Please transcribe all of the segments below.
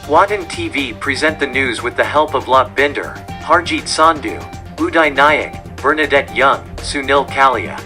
WATAN TV present the news with the help of Lot Binder, Harjeet Sandhu, Uday Nayak, Bernadette Young, Sunil Kalia.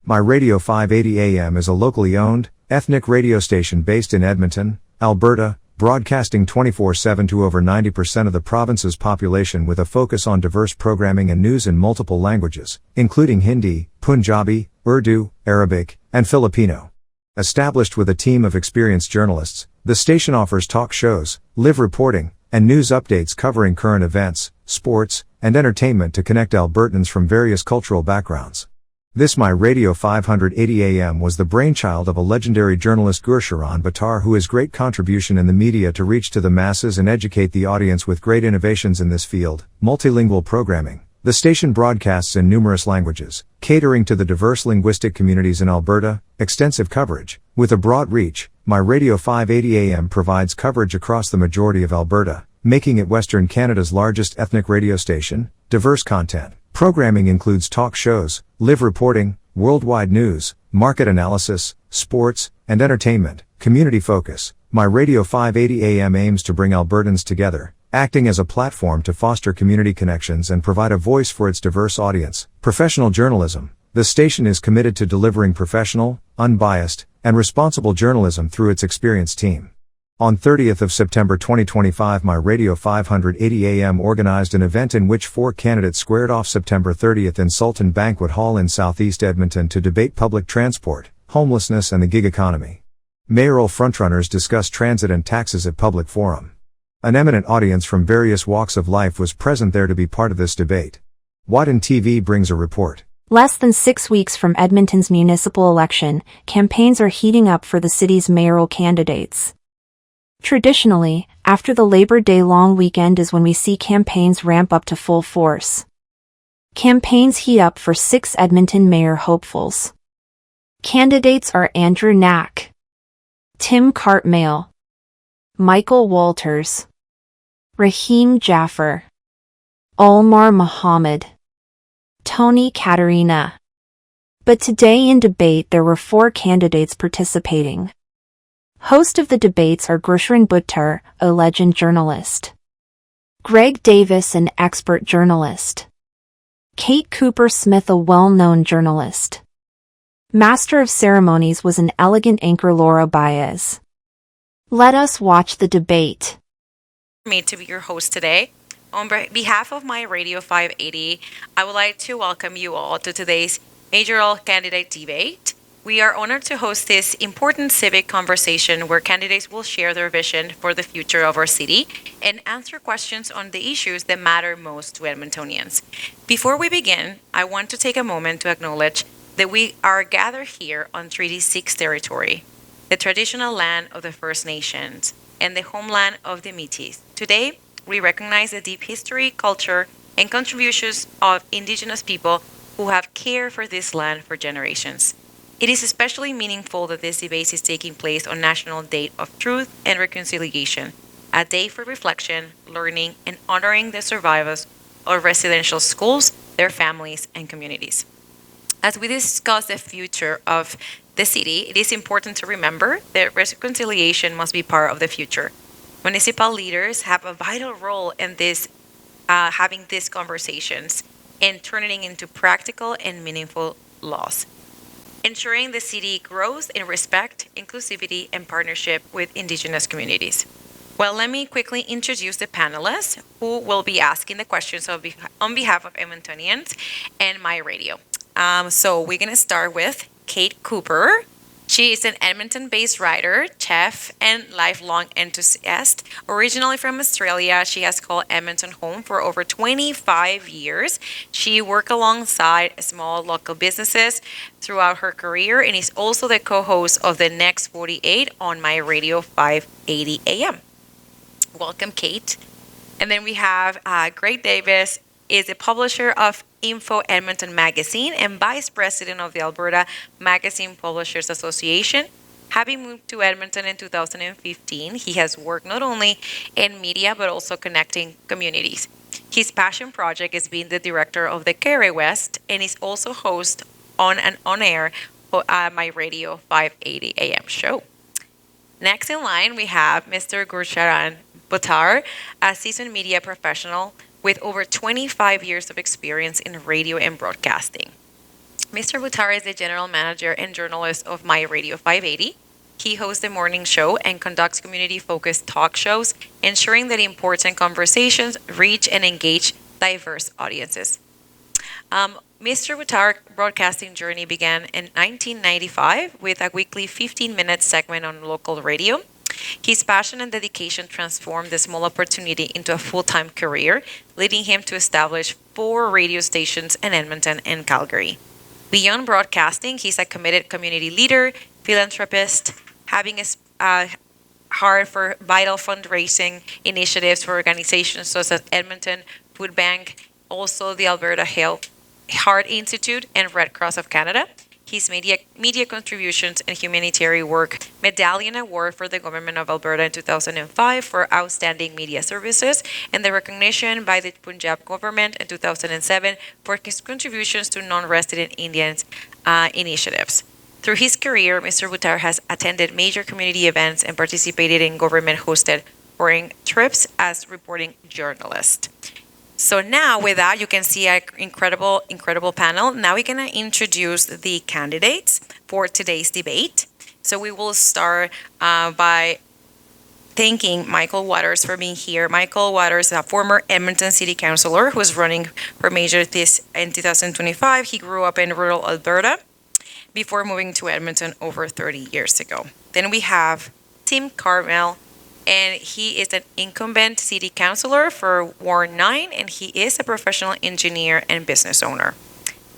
My Radio 580 AM is a locally owned, ethnic radio station based in Edmonton, Alberta, broadcasting 24/7 to over 90% of the province's population with a focus on diverse programming and news in multiple languages, including Hindi, Punjabi, Urdu, Arabic, and Filipino. Established with a team of experienced journalists, the station offers talk shows, live reporting, and news updates covering current events, sports, and entertainment to connect Albertans from various cultural backgrounds. This My Radio 580 AM was the brainchild of a legendary journalist Gursharan Bhattar, who has great contribution in the media to reach to the masses and educate the audience with great innovations in this field, multilingual programming. The station broadcasts in numerous languages, catering to the diverse linguistic communities in Alberta, extensive coverage. With a broad reach, My Radio 580 AM provides coverage across the majority of Alberta, making it Western Canada's largest ethnic radio station. Diverse content. Programming includes talk shows, live reporting, worldwide news, market analysis, sports, and entertainment. Community focus. My Radio 580 AM aims to bring Albertans together, acting as a platform to foster community connections and provide a voice for its diverse audience. Professional journalism. The station is committed to delivering professional, unbiased, and responsible journalism through its experienced team. On 30th of September 2025, My Radio 580 AM organized an event in which 4 candidates squared off September 30th in Sultan Banquet Hall in Southeast Edmonton to debate public transport, homelessness and the gig economy. Mayoral frontrunners discussed transit and taxes at public forum. An eminent audience from various walks of life was present there to be part of this debate. WATAN TV brings a report. Less than 6 weeks from Edmonton's municipal election, campaigns are heating up for the city's mayoral candidates. Traditionally, after the Labor Day long weekend is when we see campaigns ramp up to full force. Campaigns heat up for 6 Edmonton mayor hopefuls. Candidates are Andrew Knack, Tim Cartmail, Michael Walters, Rahim Jaffer, Omar Mohammed, Tony Katerina. But today in debate there were 4 candidates participating. Host of the debates are Gursharan Bhattar, a legend journalist, Greg Davis, an expert journalist, Kate Cooper-Smith, a well-known journalist. Master of ceremonies was an elegant anchor, Laura Baez. Let us watch the debate. Me to be your host today. On behalf of My Radio 580, I would like to welcome you all to today's mayoral candidate debate. We are honored to host this important civic conversation where candidates will share their vision for the future of our city and answer questions on the issues that matter most to Edmontonians. Before we begin, I want to take a moment to acknowledge that we are gathered here on Treaty 6 territory, the traditional land of the First Nations and the homeland of the Métis. Today, we recognize the deep history, culture, and contributions of Indigenous people who have cared for this land for generations. It is especially meaningful that this debate is taking place on National Day of Truth and Reconciliation, a day for reflection, learning, and honoring the survivors of residential schools, their families, and communities. As we discuss the future of the city, it is important to remember that reconciliation must be part of the future. Municipal leaders have a vital role in this, having these conversations and turning into practical and meaningful laws, ensuring the city grows in respect, inclusivity, and partnership with Indigenous communities. Well, let me quickly introduce the panelists who will be asking the questions on behalf of Edmontonians and My Radio. So we're going to start with Kate Cooper. She is an Edmonton-based writer, chef, and lifelong enthusiast. Originally from Australia, she has called Edmonton home for over 25 years. She worked alongside small local businesses throughout her career and is also the co-host of The Next 48 on My Radio 580 AM. Welcome, Kate. And then we have Greg Davis, is the publisher of Info Edmonton Magazine and Vice President of the Alberta Magazine Publishers Association. Having moved to Edmonton in 2015, he has worked not only in media but also connecting communities. His passion project is being the director of the Kerry West and is also host on an on-air my Radio 580 AM show. Next in line, we have Mr. Gurcharan Buttar, a seasoned media professional with over 25 years of experience in radio and broadcasting. Mr. Buttar is the general manager and journalist of My Radio 580. He hosts the morning show and conducts community-focused talk shows, ensuring that important conversations reach and engage diverse audiences. Mr. Buttar's broadcasting journey began in 1995 with a weekly 15-minute segment on local radio. His passion and dedication transformed the small opportunity into a full-time career, leading him to establish 4 radio stations in Edmonton and Calgary. Beyond broadcasting, he's a committed community leader, philanthropist, having a heart for vital fundraising initiatives for organizations such as Edmonton Food Bank, also the Alberta Heart Institute, and Red Cross of Canada. His media contributions and humanitarian work Medallion Award for the Government of Alberta in 2005 for outstanding media services, and the recognition by the Punjab government in 2007 for his contributions to non-resident Indians initiatives. Through his career, Mr. Buttar has attended major community events and participated in government-hosted foreign trips as reporting journalist. So now with that, you can see an incredible panel. Now we're going to introduce the candidates for today's debate. So we will start by thanking Michael Waters for being here. Michael Waters is a former Edmonton City Councillor who is running for mayor this in 2025. He grew up in rural Alberta before moving to Edmonton over 30 years ago. Then we have Tim Carmel, and he is an incumbent city councillor for Ward 9, and he is a professional engineer and business owner.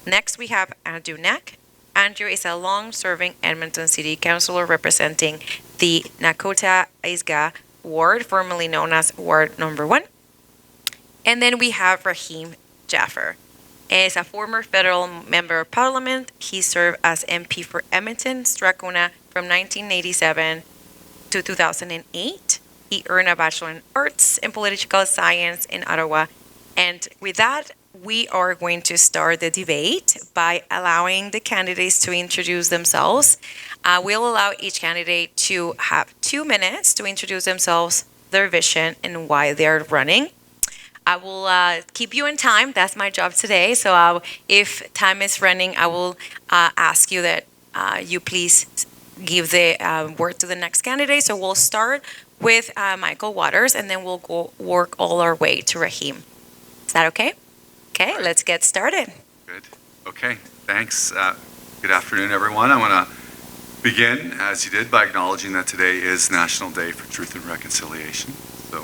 Next, we have Andrew Knack. Andrew is a long-serving Edmonton city councillor representing the Nakota Isga ward, formerly known as Ward Number 1. And then we have Rahim Jaffer. As a former federal member of parliament, he served as MP for Edmonton, Strathcona from 1987 to 2008. He earned a Bachelor in Arts and Political Science in Ottawa. And with that, we are going to start the debate by allowing the candidates to introduce themselves. We'll allow each candidate to have 2 minutes to introduce themselves, their vision, and why they're running. I will keep you in time. That's my job today. So if time is running, I will ask you that you please give the word to the next candidate. So we'll start with Michael Waters, and then we'll go work all our way to Rahim. Is that okay? Okay, let's get started. Good. Okay, thanks. Good afternoon, everyone. I want to begin, as you did, by acknowledging that today is National Day for Truth and Reconciliation. So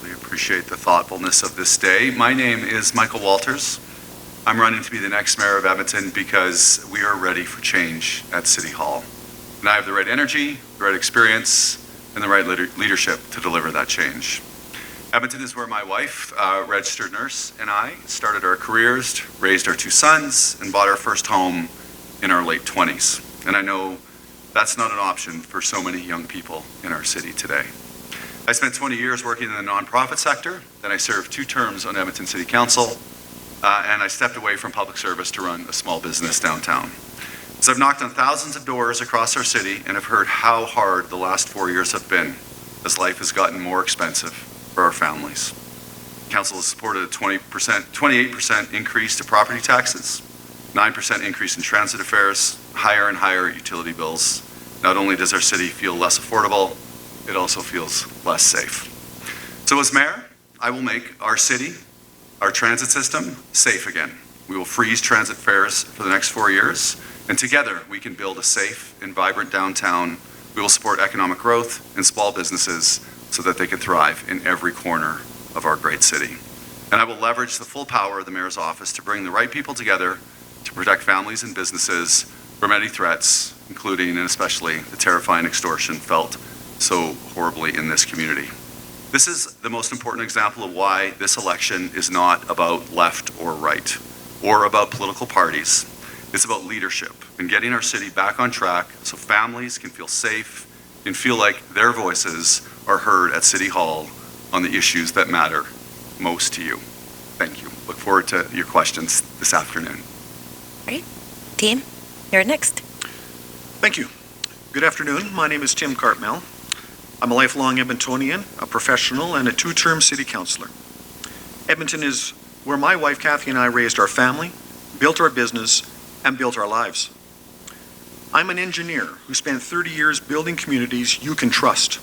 really appreciate the thoughtfulness of this day. My name is Michael Walters. I'm running to be the next mayor of Edmonton because we are ready for change at City Hall. And I have the right energy, the right experience, and the right leadership to deliver that change. Edmonton is where my wife, a registered nurse, and I started our careers, raised our 2 sons, and bought our first home in our late 20s. And I know that's not an option for so many young people in our city today. I spent 20 years working in the nonprofit sector, then I served 2 terms on Edmonton City Council, and I stepped away from public service to run a small business downtown. So I've knocked on thousands of doors across our city and have heard how hard the last 4 years have been as life has gotten more expensive for our families. Council has supported a 28% increase to property taxes, 9% increase in transit fares, higher and higher utility bills. Not only does our city feel less affordable, it also feels less safe. So as mayor, I will make our city, our transit system, safe again. We will freeze transit fares for the next 4 years, and together we can build a safe and vibrant downtown. We will support economic growth and small businesses so that they can thrive in every corner of our great city. And I will leverage the full power of the mayor's office to bring the right people together to protect families and businesses from any threats, including and especially the terrifying extortion felt so horribly in this community. This is the most important example of why this election is not about left or right, or about political parties. It's about leadership and getting our city back on track so families can feel safe and feel like their voices are heard at City Hall on the issues that matter most to you. Thank you. Look forward to your questions this afternoon. Great. Team, you're next. Thank you. Good afternoon. My name is Tim Cartmel. I'm a lifelong Edmontonian, a professional, and a two-term city councillor. Edmonton is where my wife Kathy and I raised our family, built our business, and built our lives. I'm an engineer who spent 30 years building communities you can trust,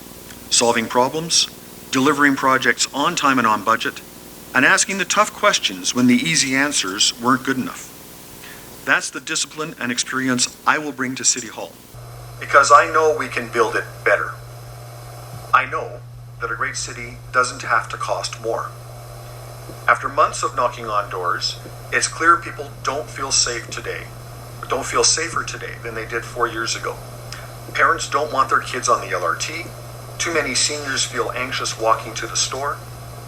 solving problems, delivering projects on time and on budget, and asking the tough questions when the easy answers weren't good enough. That's the discipline and experience I will bring to City Hall, because I know we can build it better. I know that a great city doesn't have to cost more. After months of knocking on doors, it's clear people don't feel safe today, don't feel safer today than they did 4 years ago. Parents don't want their kids on the LRT. Too many seniors feel anxious walking to the store.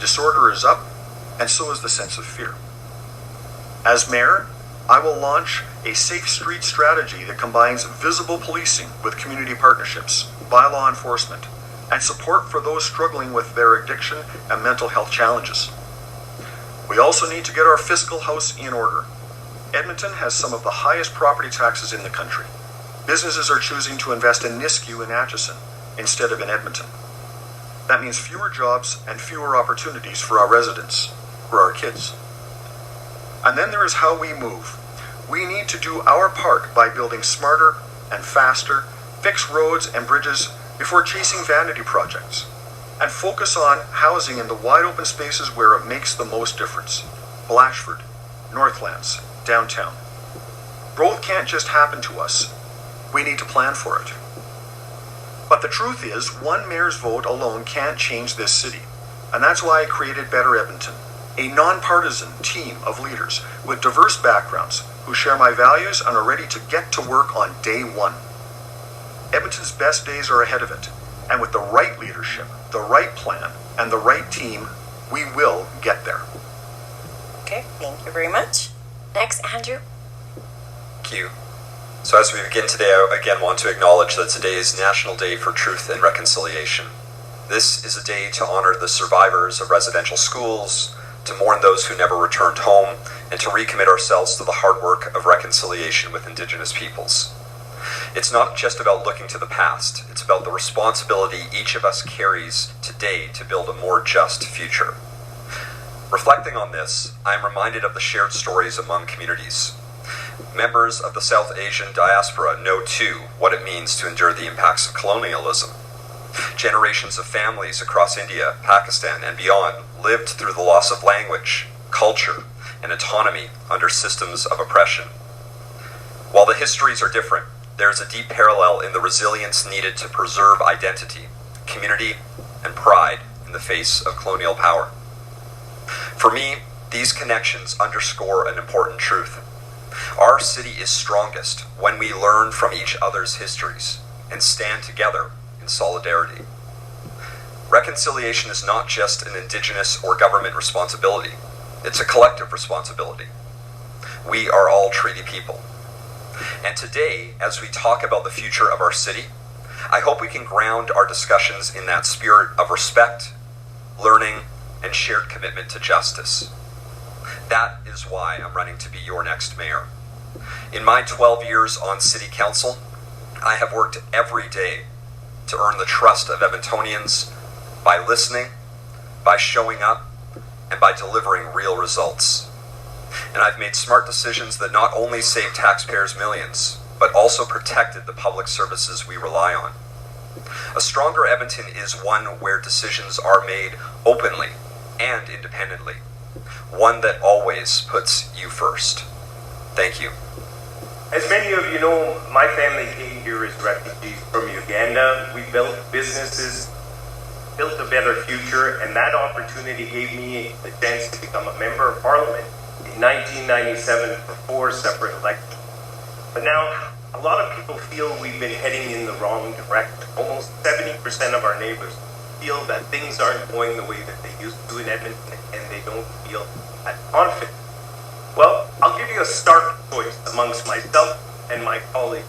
Disorder is up, and so is the sense of fear. As mayor, I will launch a safe street strategy that combines visible policing with community partnerships, bylaw enforcement, and support for those struggling with their addiction and mental health challenges. We also need to get our fiscal house in order. Edmonton has some of the highest property taxes in the country. Businesses are choosing to invest in Nisku and Atchison instead of in Edmonton. That means fewer jobs and fewer opportunities for our residents, for our kids. And then there is how we move. We need to do our part by building smarter and faster, fix roads and bridges before chasing vanity projects, and focus on housing in the wide open spaces where it makes the most difference. Blatchford, Northlands, downtown. Growth can't just happen to us. We need to plan for it. But the truth is, one mayor's vote alone can't change this city. And that's why I created Better Edmonton, a nonpartisan team of leaders with diverse backgrounds who share my values and are ready to get to work on day one. Edmonton's best days are ahead of it. And with the right leadership, the right plan, and the right team, we will get there. Okay, thank you very much. Next, Andrew. Thank you. So as we begin today, I again want to acknowledge that today is National Day for Truth and Reconciliation. This is a day to honor the survivors of residential schools, to mourn those who never returned home, and to recommit ourselves to the hard work of reconciliation with Indigenous peoples. It's not just about looking to the past, it's about the responsibility each of us carries today to build a more just future. Reflecting on this, I am reminded of the shared stories among communities. Members of the South Asian diaspora know too what it means to endure the impacts of colonialism. Generations of families across India, Pakistan, and beyond lived through the loss of language, culture, and autonomy under systems of oppression. While the histories are different, there is a deep parallel in the resilience needed to preserve identity, community, and pride in the face of colonial power. For me, these connections underscore an important truth. Our city is strongest when we learn from each other's histories and stand together in solidarity. Reconciliation is not just an Indigenous or government responsibility. It's a collective responsibility. We are all treaty people. And today, as we talk about the future of our city, I hope we can ground our discussions in that spirit of respect, learning, and shared commitment to justice. That is why I'm running to be your next mayor. In my 12 years on City Council, I have worked every day to earn the trust of Edmontonians by listening, by showing up, and by delivering real results. And I've made smart decisions that not only saved taxpayers millions, but also protected the public services we rely on. A stronger Edmonton is one where decisions are made openly and independently. One that always puts you first. Thank you. As many of you know, my family came here as refugees from Uganda. We built businesses, built a better future, and that opportunity gave me the chance to become a member of Parliament in 1997 for 4 separate elections. But now, a lot of people feel we've been heading in the wrong direction. Almost 70% of our neighbors feel that things aren't going the way that they used to in Edmonton, and they don't feel that confident. Well, I'll give you a stark choice amongst myself and my colleagues.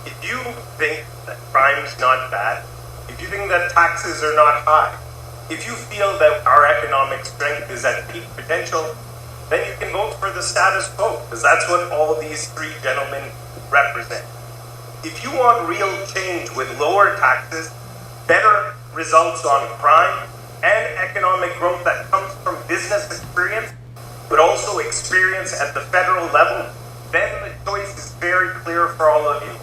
If you think that crime's not bad, if you think that taxes are not high, if you feel that our economic strength is at peak potential, then you can vote for the status quo, because that's what all these 3 gentlemen represent. if you want real change with lower taxes, better results on crime, and economic growth that comes from business experience, but also experience at the federal level, then the choice is very clear for all of you.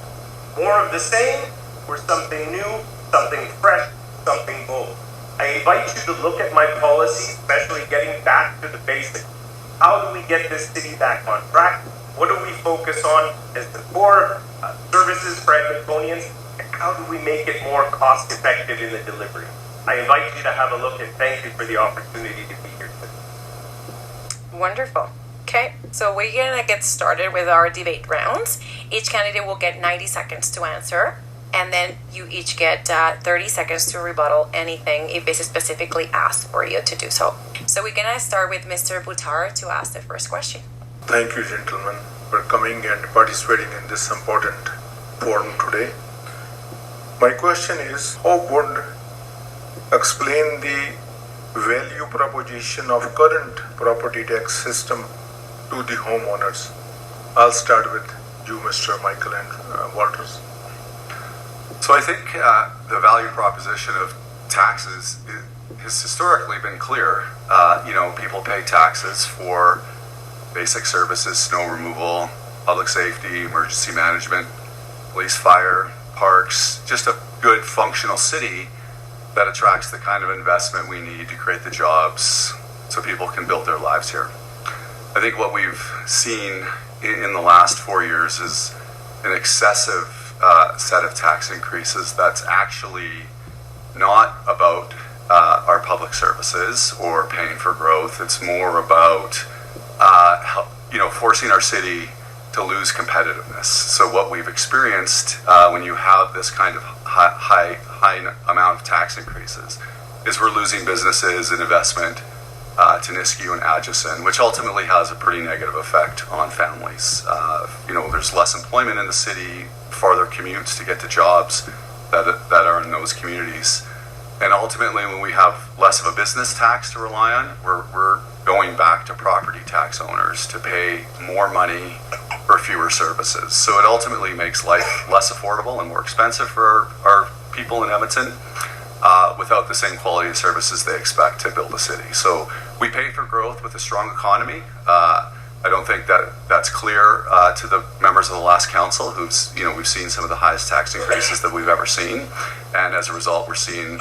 More of the same, or something new, something fresh, something bold. I invite you to look at my policy, especially getting back to the basics. How do we get this city back on track? What do we focus on as the core services for Edmontonians? And how do we make it more cost effective in the delivery? I invite you to have a look, and thank you for the opportunity to be here today. Wonderful. Okay, so we're gonna get started with our debate rounds. Each candidate will get 90 seconds to answer, and then you each get 30 seconds to rebuttal anything if this is specifically asked for you to do so. So we're gonna start with Mr. Buttar to ask the first question. Thank you, gentlemen, for coming and participating in this important forum today. My question is, how would explain the value proposition of current property tax system to the homeowners? I'll start with you, Mr. Michael and Walters. So I think the value proposition of taxes has historically been clear. People pay taxes for basic services, snow removal, public safety, emergency management, police, fire, parks, just a good functional city that attracts the kind of investment we need to create the jobs so people can build their lives here. I think what we've seen in the last 4 years is an excessive set of tax increases that's actually not about our public services or paying for growth. It's more about forcing our city to lose competitiveness. So what we've experienced when you have this kind of high amount of tax increases is we're losing businesses and investment to Nisku and Atchison, which ultimately has a pretty negative effect on families. There's less employment in the city, farther commutes to get to jobs that are in those communities. And ultimately, when we have less of a business tax to rely on, we're going back to property tax owners to pay more money for fewer services. So it ultimately makes life less affordable and more expensive for our people in Edmonton without the same quality of services they expect to build a city. So we pay for growth with a strong economy. I don't think that's clear to the members of the last council we've seen some of the highest tax increases that we've ever seen. And as a result, we're seeing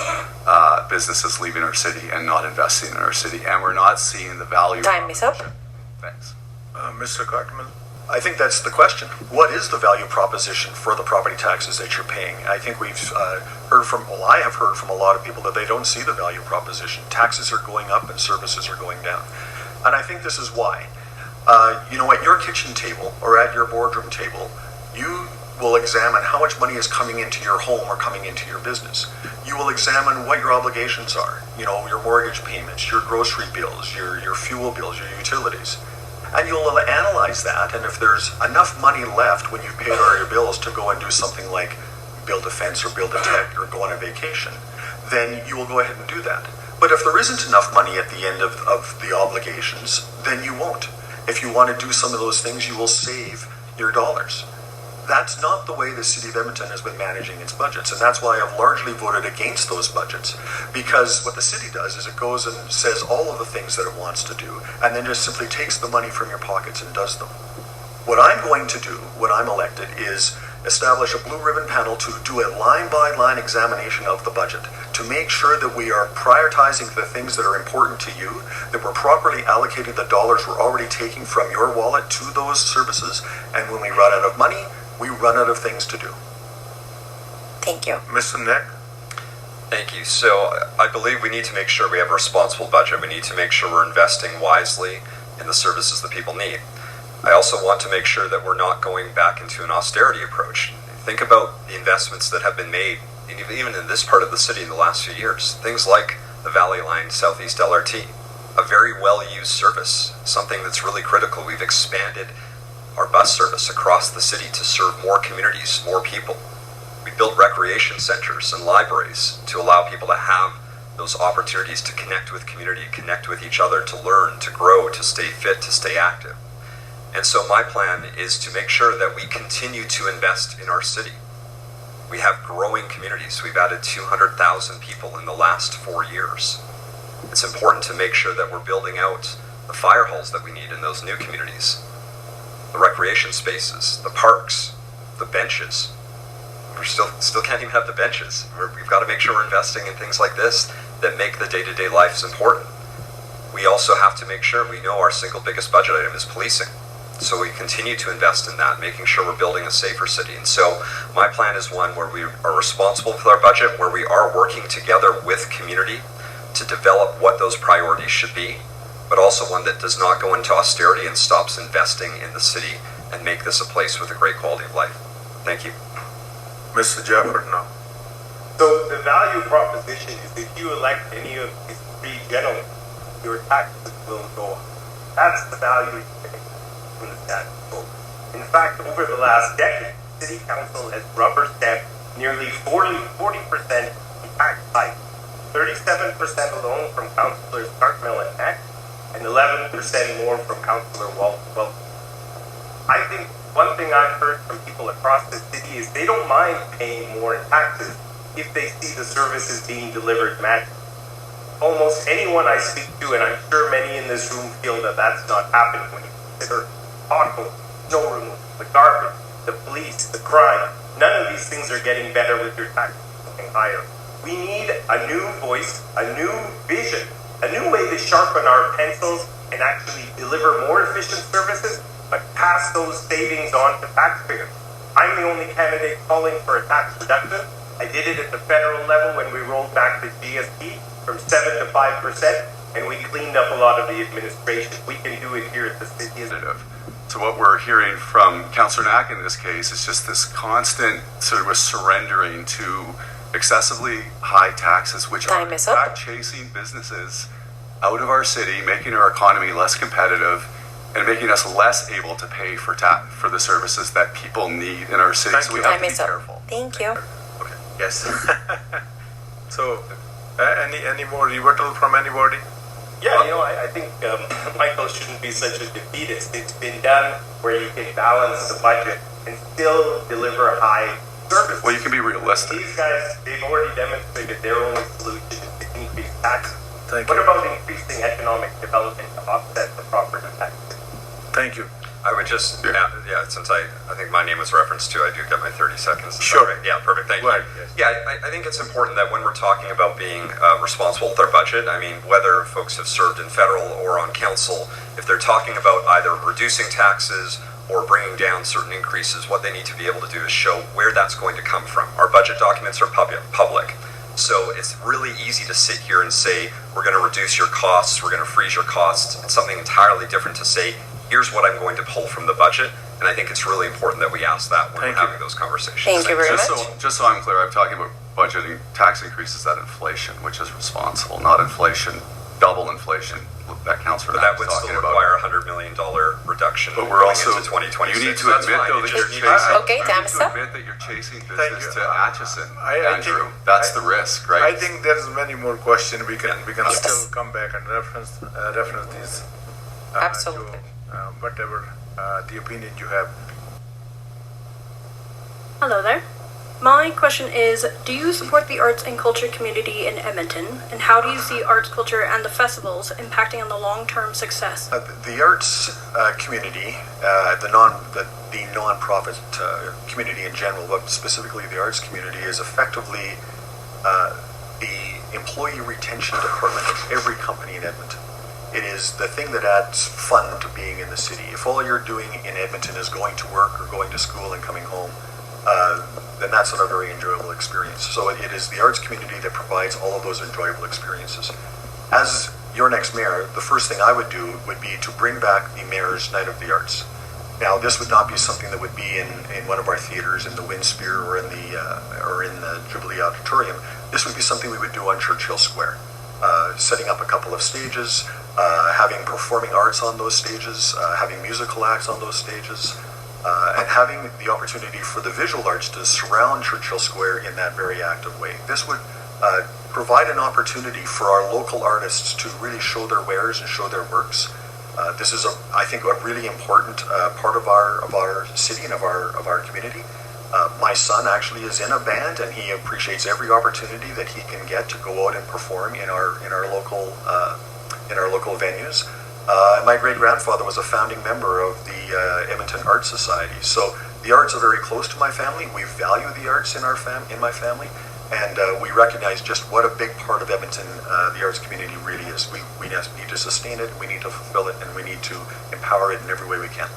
businesses leaving our city and not investing in our city. And we're not seeing the value. Time is up. Thanks. Mr. Cartman. I think that's the question. What is the value proposition for the property taxes that you're paying? I think I have heard from a lot of people that they don't see the value proposition. Taxes are going up and services are going down. And I think this is why. At your kitchen table or at your boardroom table, you will examine how much money is coming into your home or coming into your business. You will examine what your obligations are, your mortgage payments, your grocery bills, your fuel bills, your utilities. And you'll analyze that, and if there's enough money left when you've paid all your bills to go and do something like build a fence or build a deck or go on a vacation, then you will go ahead and do that. But if there isn't enough money at the end of the obligations, then you won't. If you want to do some of those things, you will save your dollars. That's not the way the City of Edmonton has been managing its budgets, and that's why I've largely voted against those budgets. Because what the city does is it goes and says all of the things that it wants to do, and then just simply takes the money from your pockets and does them. What I'm going to do, when I'm elected, is establish a blue ribbon panel to do a line-by-line examination of the budget, to make sure that we are prioritizing the things that are important to you, that we're properly allocating the dollars we're already taking from your wallet to those services, and when we run out of money, we run out of things to do. Thank you. Mr. Nick? Thank you. So I believe we need to make sure we have a responsible budget. We need to make sure we're investing wisely in the services that people need. I also want to make sure that we're not going back into an austerity approach. Think about the investments that have been made, even in this part of the city in the last few years. Things like the Valley Line Southeast LRT, a very well-used service, something that's really critical. We've expanded our bus service across the city to serve more communities, more people. We built recreation centers and libraries to allow people to have those opportunities to connect with community, connect with each other, to learn, to grow, to stay fit, to stay active. And so my plan is to make sure that we continue to invest in our city. We have growing communities. We've added 200,000 people in the last 4 years. It's important to make sure that we're building out the fire halls that we need in those new communities, the recreation spaces, the parks, the benches. We still can't even have the benches. We've got to make sure we're investing in things like this that make the day-to-day lives important. We also have to make sure we know our single biggest budget item is policing. So we continue to invest in that, making sure we're building a safer city. And so my plan is one where we are responsible for our budget, where we are working together with community to develop what those priorities should be, but also one that does not go into austerity and stops investing in the city and make this a place with a great quality of life. Thank you. Mr. Jafford now. So the value proposition is if you elect any of these three gentlemen, your taxes will go up. That's the value you pay from the status quo. In fact, over the last decade, City Council has rubber stamped nearly 40% in tax hikes, 37% alone from Councillors Cartmel and Eck, and 11% more from Councillor Walton. I think one thing I've heard from people across the city is they don't mind paying more in taxes if they see the services being delivered magically. Almost anyone I speak to, and I'm sure many in this room feel that that's not happening when you consider potholes, snow removal, the garbage, the police, the crime. None of these things are getting better with your taxes going higher. We need a new voice, a new vision, a new way to sharpen our pencils and actually deliver more efficient services, but pass those savings on to taxpayers. I'm the only candidate calling for a tax reduction. I did it at the federal level when we rolled back the GST from 7 to 5%, and we cleaned up a lot of the administration. We can do it here at the city. So what we're hearing from Councillor Knack in this case is just this constant sort of surrendering to excessively high taxes, which are in fact chasing businesses out of our city, making our economy less competitive, and making us less able to pay for the services that people need in our city. So we have to be careful. Thank you. Okay. Yes. So, any more rebuttal from anybody? Yeah, I think Michael shouldn't be such a defeatist. It's been done where you can balance the budget and still deliver high service. Well, you can be realistic. These guys, they've already demonstrated their only solution is to increase taxes. What about increasing economic development to offset the property taxes? Thank you. I would just, since I think my name was referenced to, I do get my 30 seconds. Sure. Right? Yeah, perfect. Thank you. Right. Yes. Yeah, I think it's important that when we're talking about being responsible with our budget, I mean, whether folks have served in federal or on council, if they're talking about either reducing taxes or bringing down certain increases, what they need to be able to do is show where that's going to come from. Our budget documents are public. So it's really easy to sit here and say, we're going to reduce your costs, we're going to freeze your costs. It's something entirely different to say, here's what I'm going to pull from the budget. And I think it's really important that we ask that when we're having those conversations. Thank you very much. Just so I'm clear, I'm talking about budgeting tax increases at inflation, which is responsible, not inflation, double inflation that counts for that would still require a $100 million reduction. But we're also into 2026. You need to admit though that you're chasing. Okay, admit that you're chasing business to Atchison, Andrew. That's the risk, right? I think there's many more questions. We can still come back and reference these. Absolutely. To, whatever the opinion you have. Hello there. My question is, do you support the arts and culture community in Edmonton, and how do you see arts, culture, and the festivals impacting on the long-term success? The arts community, the non-profit community in general, but specifically the arts community, is effectively the employee retention department of every company in Edmonton. It is the thing that adds fun to being in the city. If all you're doing in Edmonton is going to work or going to school and coming home, then that's not a very enjoyable experience. So it is the arts community that provides all of those enjoyable experiences. As your next mayor, the first thing I would do would be to bring back the Mayor's Night of the Arts. Now, this would not be something that would be in one of our theaters, in the Windspear or in the Jubilee Auditorium. This would be something we would do on Churchill Square, setting up a couple of stages, having performing arts on those stages, having musical acts on those stages, and having the opportunity for the visual arts to surround Churchill Square in that very active way. This would provide an opportunity for our local artists to really show their wares and show their works. This is, I think, a really important part of our city and of our community. My son actually is in a band, and he appreciates every opportunity that he can get to go out and perform in our local venues. My great grandfather was a founding member of the Edmonton Art Society. So the arts are very close to my family. We value the arts in my family, and we recognize just what a big part of Edmonton the arts community really is. We need to sustain it, we need to fulfill it, and we need to empower it in every way we can.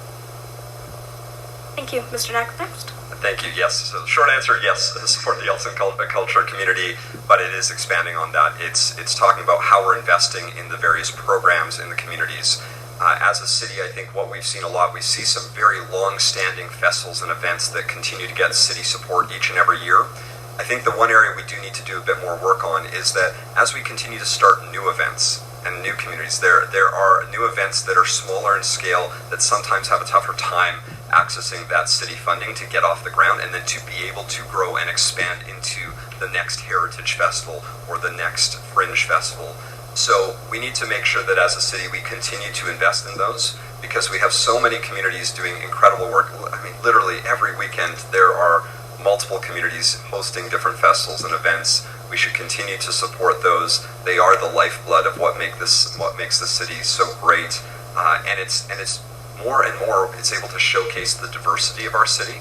Thank you. Mr. Knack, next. Thank you. Yes. So the short answer, yes, support the arts and culture community, but it is expanding on that. It's talking about how we're investing in the various programs in the communities. As a city, I think what we've seen a lot, we see some very long-standing festivals and events that continue to get city support each and every year. I think the one area we do need to do a bit more work on is that as we continue to start new events and new communities, there are new events that are smaller in scale that sometimes have a tougher time accessing that city funding to get off the ground, and then to be able to grow and expand into the next Heritage Festival or the next Fringe Festival. So we need to make sure that as a city we continue to invest in those, because we have so many communities doing incredible work. I mean, literally every weekend there are multiple communities hosting different festivals and events. We should continue to support those. They are the lifeblood of what makes the city so great, and it's more and more it's able to showcase the diversity of our city,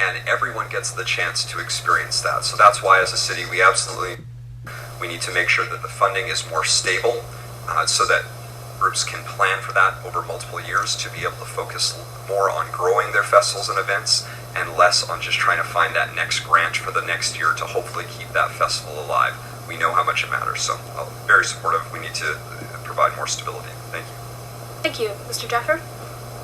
and everyone gets the chance to experience that. So that's why as a city we need to make sure that the funding is more stable, so that groups can plan for that over multiple years to be able to focus more on growing their festivals and events and less on just trying to find that next grant for the next year to hopefully keep that festival alive. We know how much it matters, so very supportive. We need to provide more stability. Thank you. Thank you. Mr. Jeffers?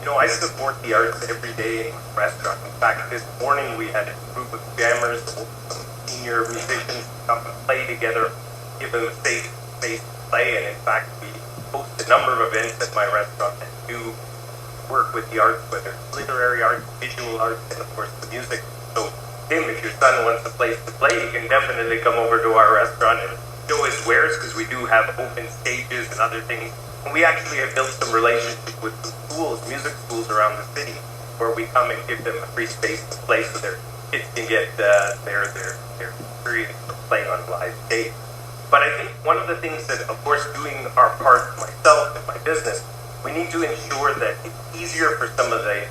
You know, I support the arts every day in my restaurant. In fact, this morning we had a group of jammers, some senior musicians come and play together, give them a safe space to play, and in fact we host a number of events at my restaurant that do work with the arts, whether it's literary arts, visual arts, and of course the music. So Tim, if your son wants a place to play, he can definitely come over to our restaurant and show his wares, because we do have open stages and other things. And we actually have built some relationships with some schools, music schools around the city, where we come and give them a free space to play so their kids can get their experience of playing on live stage. But I think one of the things that, of course, doing our part myself and my business, we need to ensure that it's easier for some of the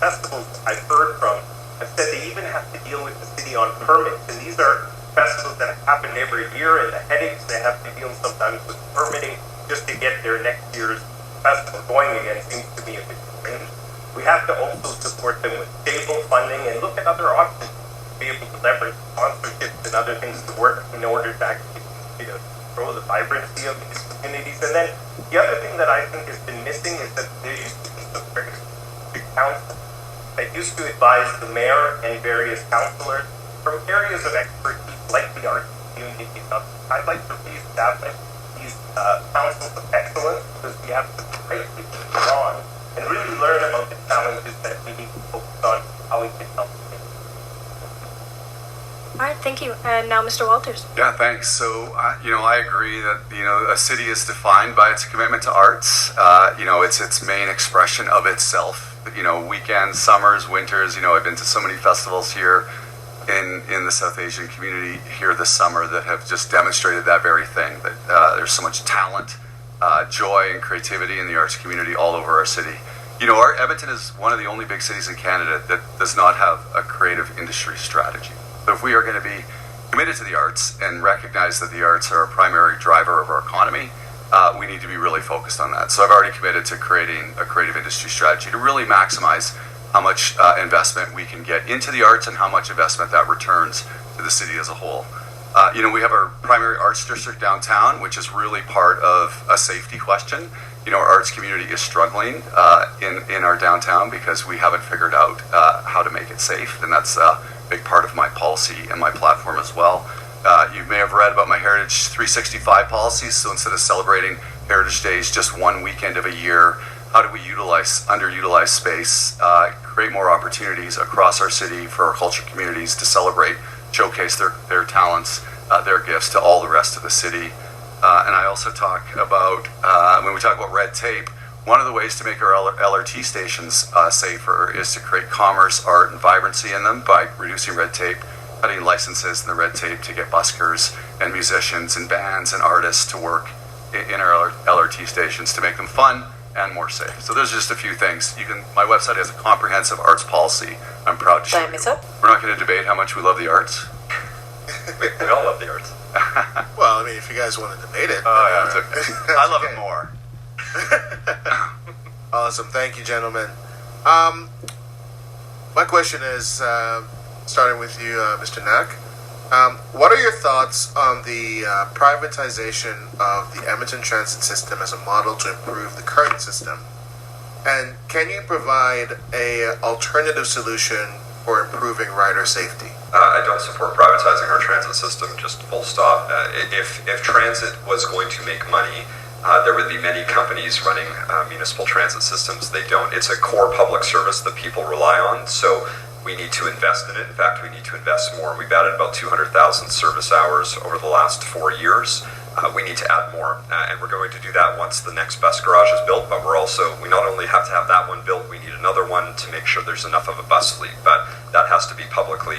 festivals I've heard from. I've said they even have to deal with the city on permits, and these are festivals that happen every year, and the headaches they have to deal sometimes with permitting just to get their next year's festival going again seems to be a bit strange. We have to also support them with stable funding and look at other options to be able to leverage sponsorships and other things to work in order to actually grow the vibrancy of these communities. And then the other thing that I think has been missing is that there used to be some very big councils that used to advise the mayor and various councillors from areas of expertise like the arts community. I'd like to reestablish these councils of excellence, because we have to break people on and really learn about the challenges that we need to focus on, how we can help. All right, thank you. And now Mr. Walters. Yeah, thanks. So, I agree that, a city is defined by its commitment to arts. It's its main expression of itself. Weekends, summers, winters, I've been to so many festivals here in the South Asian community here this summer that have just demonstrated that very thing, that there's so much talent, joy, and creativity in the arts community all over our city. Our Edmonton is one of the only big cities in Canada that does not have a creative industry strategy. So if we are going to be committed to the arts and recognize that the arts are a primary driver of our economy, we need to be really focused on that. So I've already committed to creating a creative industry strategy to really maximize how much investment we can get into the arts and how much investment that returns to the city as a whole. We have our primary arts district downtown, which is really part of a safety question. Our arts community is struggling in our downtown because we haven't figured out how to make it safe, and that's a big part of my policy and my platform as well. You may have read about my Heritage 365 policies, so instead of celebrating Heritage Days just one weekend of a year, how do we utilize underutilized space, create more opportunities across our city for our culture communities to celebrate, showcase their talents, their gifts to all the rest of the city. And I also talk about, when we talk about red tape, One of the ways to make our LRT stations safer is to create commerce, art, and vibrancy in them by reducing red tape, cutting licenses and the red tape to get buskers and musicians and bands and artists to work in our LRT stations to make them fun and more safe. So there's just a few things. My website has a comprehensive arts policy. I'm proud to share. Time is up. We're not going to debate how much we love the arts. We all love the arts. Well, I mean, if you guys want to debate it. Oh, yeah, it's okay. I love it more. Awesome. Thank you, gentlemen. My question is, starting with you, Mr. Knack. What are your thoughts on the privatization of the Edmonton transit system as a model to improve the current system? And can you provide a alternative solution for improving rider safety? I don't support privatizing our transit system, just full stop. If transit was going to make money, there would be many companies running municipal transit systems. They don't. It's a core public service that people rely on, so we need to invest in it. In fact, we need to invest more. We've added about 200,000 service hours over the last 4 years. We need to add more, and we're going to do that once the next bus garage is built, but we not only have to have that one built, we need another one to make sure there's enough of a bus fleet, but that has to be publicly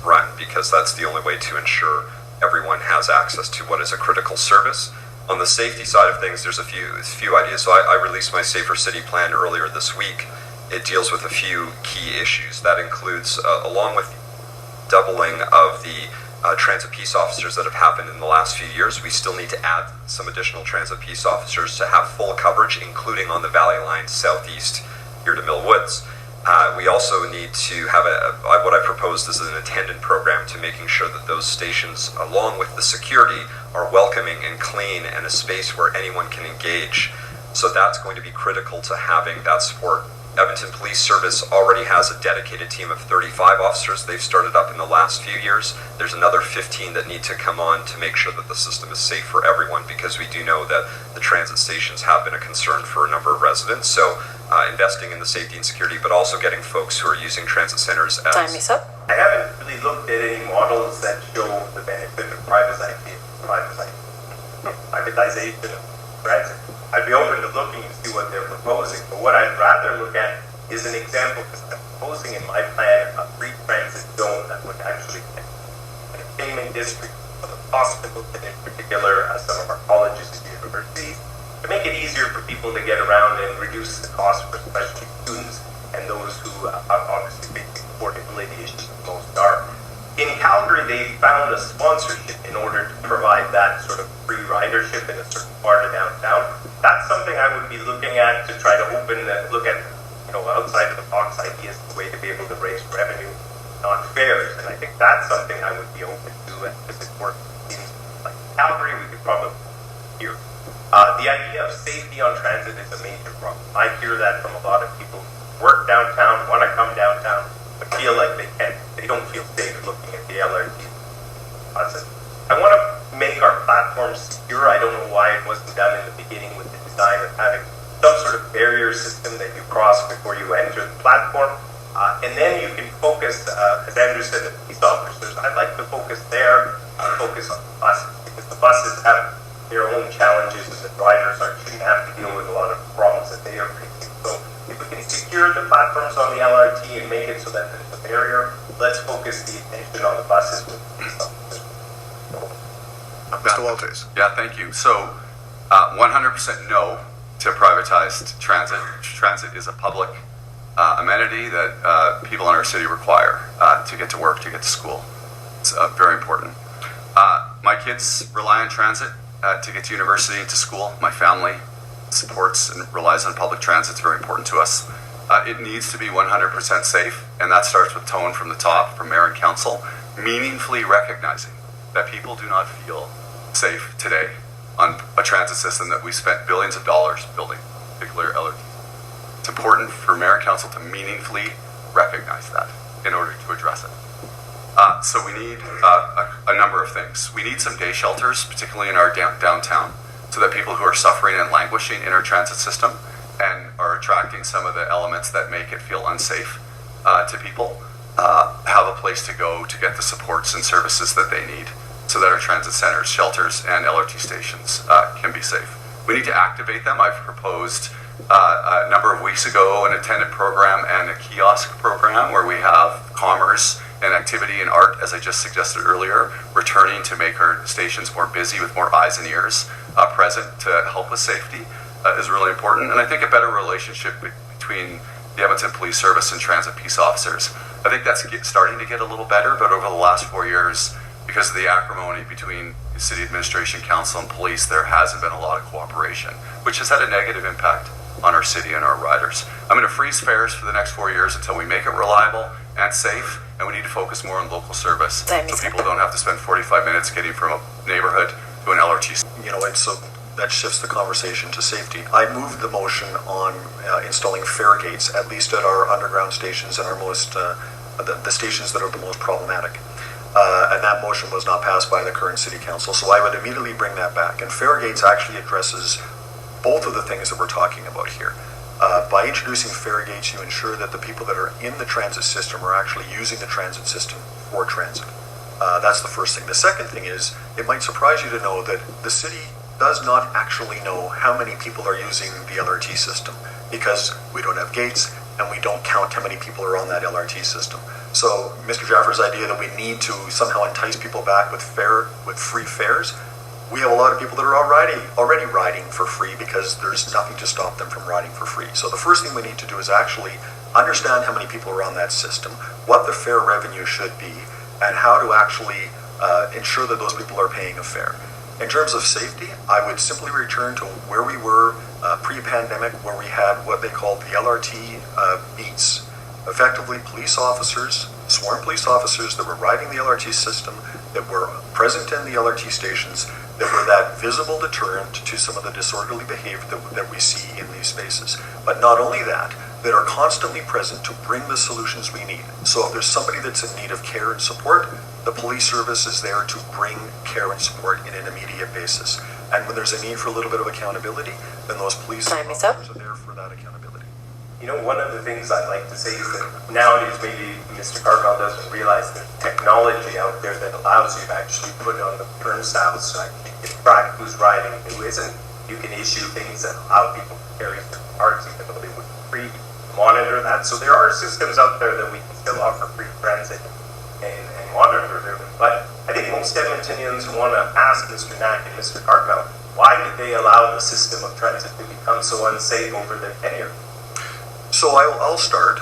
run, because that's the only way to ensure everyone has access to what is a critical service. On the safety side of things, there's a few ideas. So I released my Safer City Plan earlier this week. It deals with a few key issues. That includes, along with doubling of the transit peace officers that have happened in the last few years, we still need to add some additional transit peace officers to have full coverage, including on the Valley Line southeast here to Mill Woods. We also need to have what I proposed is an attendant program to making sure that those stations, along with the security, are welcoming and clean and a space where anyone can engage. So that's going to be critical to having that support. Edmonton Police Service already has a dedicated team of 35 officers. They've started up in the last few years. There's another 15 that need to come on to make sure that the system is safe for everyone, because we do know that the transit stations have been a concern for a number of residents. So investing in the safety and security, but also getting folks who are using transit centers as... Time is up. I haven't really looked at any models that show the benefit of privatization of transit. I'd be open to looking to see what they're proposing, but what I'd rather look at is an example, because I'm proposing in my plan a free transit zone that would actually connect an entertainment district for the hospitals, and in particular some of our colleges and universities, to make it easier for people to get around and reduce the cost for especially students and those who obviously face affordability issues the most are. In Calgary, they found a sponsorship in order to provide that sort of free ridership in a certain part of downtown. That's something I would be looking at to try to look at, outside of the box ideas, the way to be able to raise revenue, not fares. And I think that's something I would be open to as it works in like Calgary. We could probably hear. The idea of safety on transit is a major problem. I hear that from a lot of people who work downtown, want to come downtown, but feel like they don't feel safe looking at the LRT. I want to make our platform secure. I don't know why it wasn't done in the beginning with the design of having some sort of barrier system that you cross before you enter the platform. And then you can focus, as Andrew said, the police officers. I'd like to focus focus on the buses, because the buses have their own challenges, and the drivers shouldn't have to deal with a lot of problems that they are facing. So if we can secure the platforms on the LRT and make it so that there's a barrier, let's focus the attention on the buses with the police officers. Mr. Walters. Yeah, thank you. So 100% no to privatized transit. Transit is a public amenity that people in our city require to get to work, to get to school. It's very important. My kids rely on transit to get to university and to school. My family supports and relies on public transit. It's very important to us. It needs to be 100% safe, and that starts with tone from the top, from mayor and council, meaningfully recognizing that people do not feel safe today on a transit system that we spent billions of dollars building, particularly LRT. It's important for mayor and council to meaningfully recognize that in order to address it. So we need a number of things. We need some day shelters, particularly in our downtown, so that people who are suffering and languishing in our transit system and are attracting some of the elements that make it feel unsafe to people have a place to go to get the supports and services that they need, so that our transit centers, shelters, and LRT stations can be safe. We need to activate them. I've proposed a number of weeks ago an attended program and a kiosk program where we have commerce and activity and art, as I just suggested earlier, returning to make our stations more busy with more eyes and ears present to help with safety is really important. And I think a better relationship between the Edmonton Police Service and transit peace officers. I think that's starting to get a little better, but over the last 4 years, because of the acrimony between the City Administration, Council, and Police, there hasn't been a lot of cooperation, which has had a negative impact on our city and our riders. I'm going to freeze fares for the next 4 years until we make it reliable and safe, and we need to focus more on local service so people don't have to spend 45 minutes getting from a neighborhood to an LRT. You know, and so that shifts the conversation to safety. I moved the motion on installing fare gates, at least at our underground stations and our most, the stations that are the most problematic. And that motion was not passed by the current City Council, so I would immediately bring that back. And fare gates actually addresses both of the things that we're talking about here. By introducing fare gates, you ensure that the people that are in the transit system are actually using the transit system for transit. That's the first thing. The second thing is, it might surprise you to know that the city does not actually know how many people are using the LRT system, because we don't have gates and we don't count how many people are on that LRT system. So Mr. Jaffer's idea that we need to somehow entice people back with free fares, we have a lot of people that are already riding for free because there's nothing to stop them from riding for free. So the first thing we need to do is actually understand how many people are on that system, what the fare revenue should be, and how to actually ensure that those people are paying a fare. In terms of safety, I would simply return to where we were pre-pandemic, where we had what they called the LRT beats. Effectively, police officers, sworn police officers that were riding the LRT system, that were present in the LRT stations, that were that visible deterrent to some of the disorderly behavior that we see in these spaces. But not only that, that are constantly present to bring the solutions we need. So if there's somebody that's in need of care and support, the police service is there to bring care and support in an immediate basis. And when there's a need for a little bit of accountability, then those police officers are there for that accountability. You know, one of the things I'd like to say is that nowadays maybe Mr. Carmel doesn't realize there's technology out there that allows you to actually put on the turnstiles so actually track who's riding and who isn't. You can issue things that allow people to carry their cards even though they would free monitor that. So there are systems out there that we can still offer free transit and monitor them. But I think most Edmontonians want to ask Mr. Knack and Mr. Cartmel, why did they allow the system of transit to become so unsafe over their tenure? So I'll start.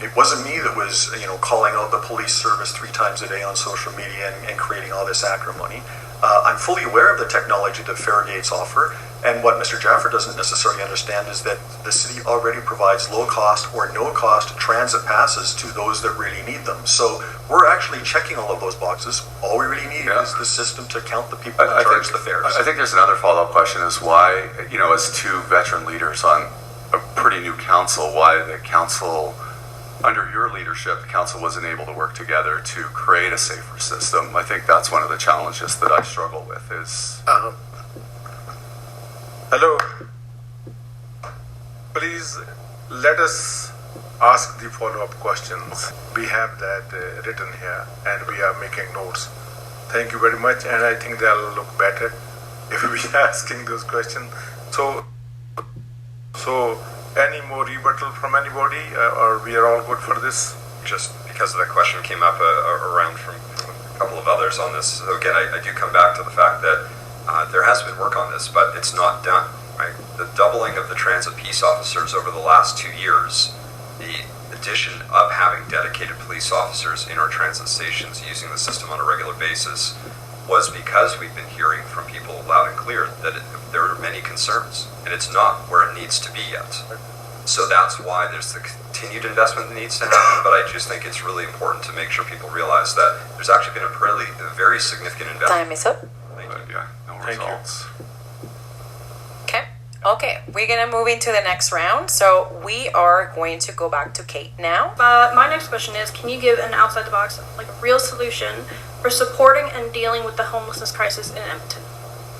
It wasn't me that was, calling out the police service 3 times a day on social media and creating all this acrimony. I'm fully aware of the technology that fare gates offer, and what Mr. Jaffer doesn't necessarily understand is that the city already provides low-cost or no-cost transit passes to those that really need them. So we're actually checking all of those boxes. All we really need is the system to count the people and charge the fares. I think there's another follow-up question is why, as 2 veteran leaders on a pretty new council, why the council, under your leadership, the council wasn't able to work together to create a safer system. I think that's one of the challenges that I struggle with is... Hello. Please let us ask the follow-up questions. We have that written here and we are making notes. Thank you very much, and I think they'll look better if we are asking those questions. So any more rebuttal from anybody, or we are all good for this? Just because the question came up around from a couple of others on this. So again, I do come back to the fact that there has been work on this, but it's not done, right? The doubling of the transit peace officers over the last 2 years, the addition of having dedicated police officers in our transit stations using the system on a regular basis was because we've been hearing from people loud and clear that there are many concerns, and it's not where it needs to be yet. So that's why there's the continued investment that needs to happen, but I just think it's really important to make sure people realize that there's actually been a very significant investment. Time is up. No results. Okay, we're gonna move into the next round. So we are going to go back to Kate now. My next question is, can you give an outside the box, like a real solution for supporting and dealing with the homelessness crisis in Edmonton?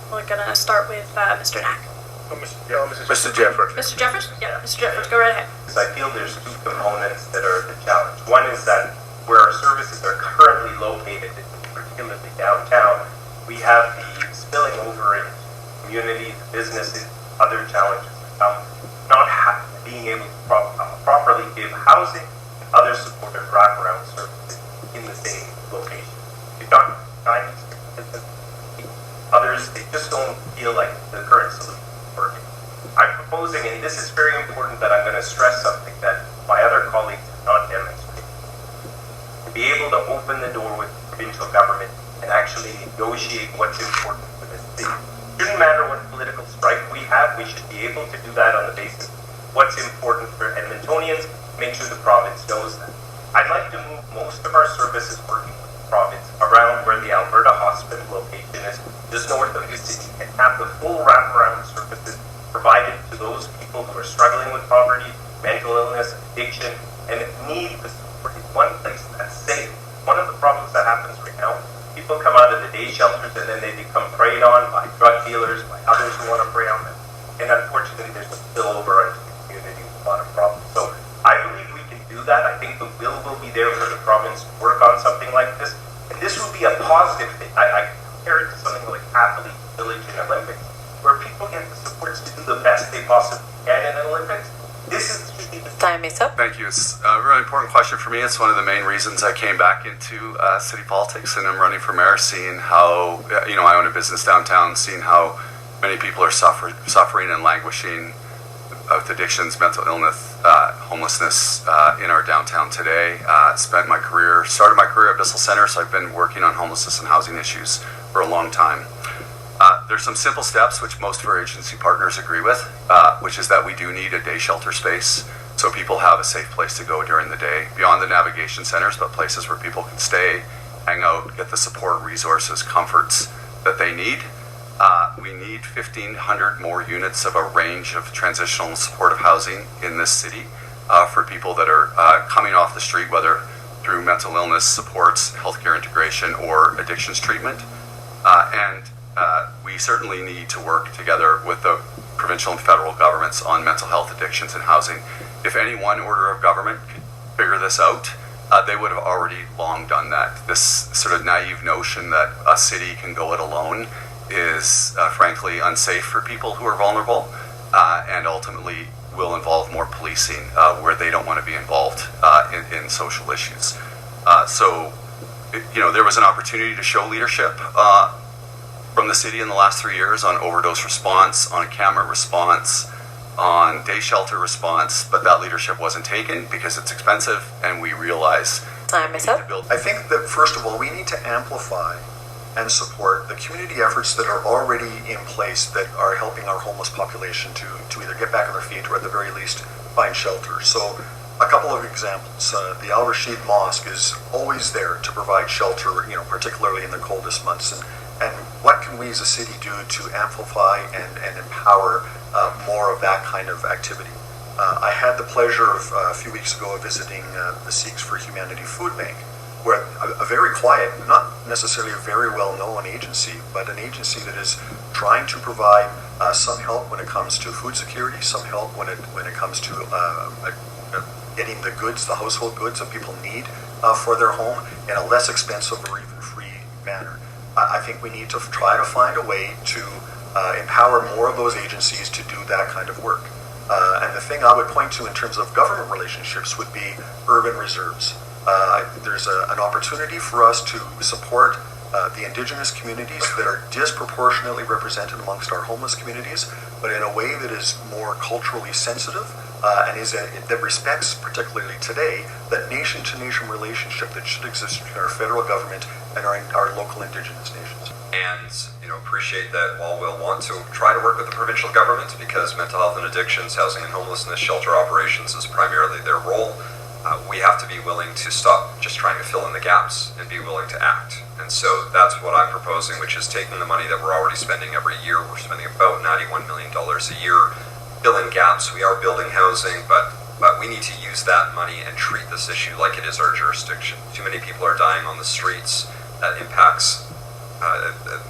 We're gonna start with Mr. Knack. Mr. Jeffers. Mr. Jeffers? Yeah, Mr. Jeffers, go right ahead. I feel there's 2 components that are the challenge. One is that where our services are currently located, particularly downtown, we have the spilling over in communities, businesses, other challenges that come being able to properly give housing and other supportive wraparound services in the same location. We've done others, they just don't feel like the current solution is working. I'm proposing, and this is very important, that I'm going to stress something that my other colleagues have not demonstrated. To be able to open the door with provincial government and actually negotiate what's important for this city. It shouldn't matter what political stripe we have, we should be able to do that on the basis of what's important for Edmontonians, make sure the province knows that. I'd like to move most of our services working with the province around where the Alberta Hospital location is, just north of the city, and have the full wraparound services provided to those people who are struggling with poverty, mental illness, addiction, and need the support in one place that's safe. One of the problems that happens right now, people come out of the day shelters and then they become preyed on by drug dealers, by others who want to prey on them. And unfortunately, there's a spillover into the community with a lot of problems. So I believe we can do that. I think the will be there for the province to work on something like this. And this would be a positive thing. I compare it to something like Athlete Village in Olympics, where people get the supports to do the best they possibly can in an Olympics. This is Time is up. Thank you. It's a really important question for me. It's one of the main reasons I came back into city politics, and I'm running for mayor, seeing how, I own a business downtown, seeing how many people are suffering and languishing with addictions, mental illness, homelessness in our downtown today. Started my career at Bissell Centre, so I've been working on homelessness and housing issues for a long time. There's some simple steps which most of our agency partners agree with, which is that we do need a day shelter space so people have a safe place to go during the day, beyond the navigation centers, but places where people can stay, hang out, get the support, resources, comforts that they need. We need 1,500 more units of a range of transitional and supportive housing in this city for people that are coming off the street, whether through mental illness supports, healthcare integration, or addictions treatment. We certainly need to work together with the provincial and federal governments on mental health, addictions, and housing. If any one order of government could figure this out, they would have already long done that. This sort of naive notion that a city can go it alone is frankly unsafe for people who are vulnerable, and ultimately will involve more policing where they don't want to be involved in social issues. There was an opportunity to show leadership from the city in the last 3 years on overdose response, on camera response, on day shelter response, but that leadership wasn't taken because it's expensive, and we realize Time is up. I think that, first of all, we need to amplify and support the community efforts that are already in place that are helping our homeless population to either get back on their feet or at the very least find shelter. So a couple of examples. The Al Rashid Mosque is always there to provide shelter, particularly in the coldest months. And what can we as a city do to amplify and empower more of that kind of activity? I had the pleasure of a few weeks ago of visiting the Sikhs for Humanity Food Bank, where a very quiet, not necessarily a very well-known agency, but an agency that is trying to provide some help when it comes to food security, some help when it comes to getting the goods, the household goods that people need for their home in a less expensive or even free manner. I think we need to try to find a way to empower more of those agencies to do that kind of work. And the thing I would point to in terms of government relationships would be urban reserves. There's an opportunity for us to support the Indigenous communities that are disproportionately represented amongst our homeless communities, but in a way that is more culturally sensitive and that respects, particularly today, that nation-to-nation relationship that should exist between our federal government and our local Indigenous nations. And appreciate that while we'll want to try to work with the provincial government, because mental health and addictions, housing and homelessness, shelter operations is primarily their role, we have to be willing to stop just trying to fill in the gaps and be willing to act. And so that's what I'm proposing, which is taking the money that we're already spending every year. We're spending about $91 million a year, filling gaps. We are building housing, but we need to use that money and treat this issue like it is our jurisdiction. Too many people are dying on the streets. That impacts.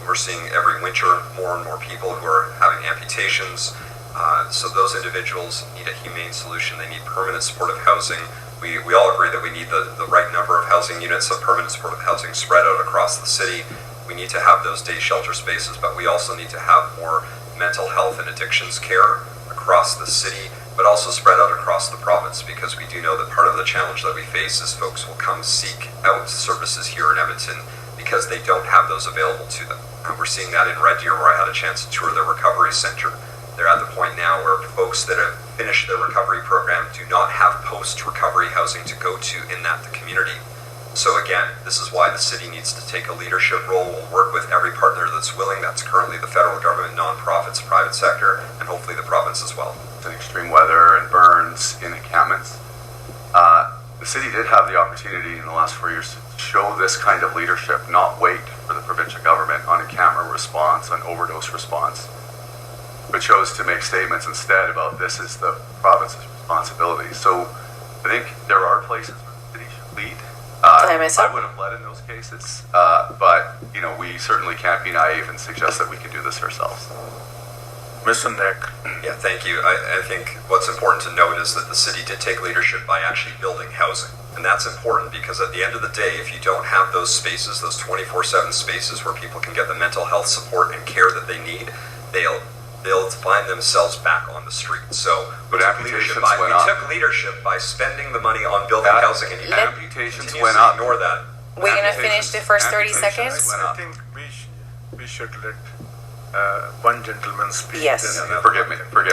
We're seeing every winter more and more people who are having amputations. So those individuals need a humane solution. They need permanent supportive housing. We all agree that we need the right number of housing units of permanent supportive housing spread out across the city. We need to have those day shelter spaces, but we also need to have more mental health and addictions care across the city. but also spread out across the province, because we do know that part of the challenge that we face is folks will come seek out services here in Edmonton because they don't have those available to them. We're seeing that in Red Deer, where I had a chance to tour their recovery center. They're at the point now where folks that have finished their recovery program do not have post-recovery housing to go to in the community. So again, this is why the city needs to take a leadership role. We'll work with every partner that's willing. That's currently the federal government, nonprofits, private sector, and hopefully the province as well. The extreme weather and burns in encampments. The city did have the opportunity in the last 4 years to show this kind of leadership, not wait for the provincial government on encampment response, on overdose response, but chose to make statements instead about this is the province's responsibility. So I think there are places where the city should lead. I would have led in those cases, but we certainly can't be naive and suggest that we can do this ourselves. Mr. Nick. Yeah, thank you. I think what's important to note is that the city did take leadership by actually building housing. And that's important because at the end of the day, if you don't have those spaces, those 24/7 spaces where people can get the mental health support and care that they need, they'll find themselves back on the street. So we took leadership by spending the money on building housing, and amputations went up. Ignore that. We're going to finish the first 30 seconds. I think we should let one gentleman speak. Yes. Forgive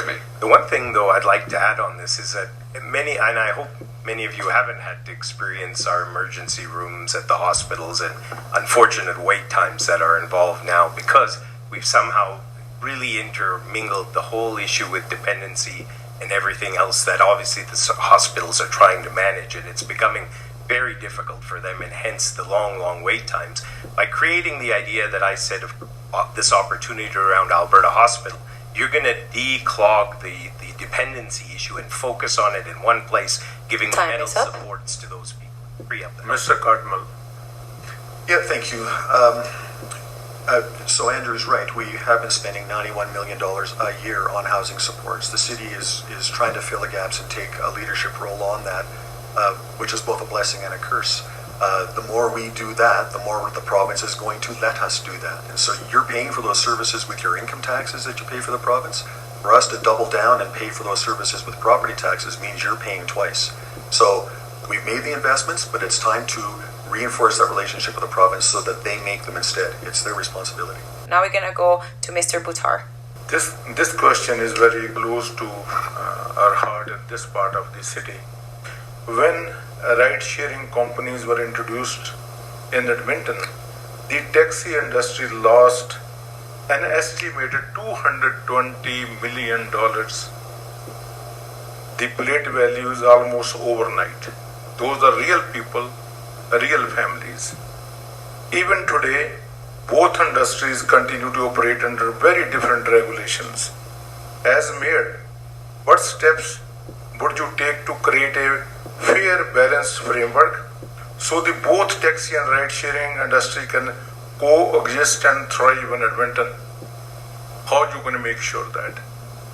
me. The one thing, though, I'd like to add on this is that many, and I hope many of you haven't had to experience our emergency rooms at the hospitals and unfortunate wait times that are involved now, because we've somehow really intermingled the whole issue with dependency and everything else that obviously the hospitals are trying to manage, and it's becoming very difficult for them, and hence the long wait times. By creating the idea that I said of this opportunity around Alberta Hospital, you're going to declog the dependency issue and focus on it in one place, giving mental supports to those people. Free up them. Mr. Cartmel. Yeah, thank you. So Andrew's right. We have been spending $91 million a year on housing supports. The city is trying to fill the gaps and take a leadership role on that, which is both a blessing and a curse. The more we do that, the more the province is going to let us do that. And so you're paying for those services with your income taxes that you pay for the province. For us to double down and pay for those services with property taxes means you're paying twice. So we've made the investments, but it's time to reinforce that relationship with the province so that they make them instead. It's their responsibility. Now we're going to go to Mr. Buttar. This question is very close to our heart in this part of the city. When ride-sharing companies were introduced in Edmonton, the taxi industry lost an estimated $220 million. The plate value is almost overnight. Those are real people, real families. Even today, both industries continue to operate under very different regulations. As mayor, what steps would you take to create a fair, balanced framework so the both taxi and ride-sharing industry can coexist and thrive in Edmonton? How are you going to make sure that?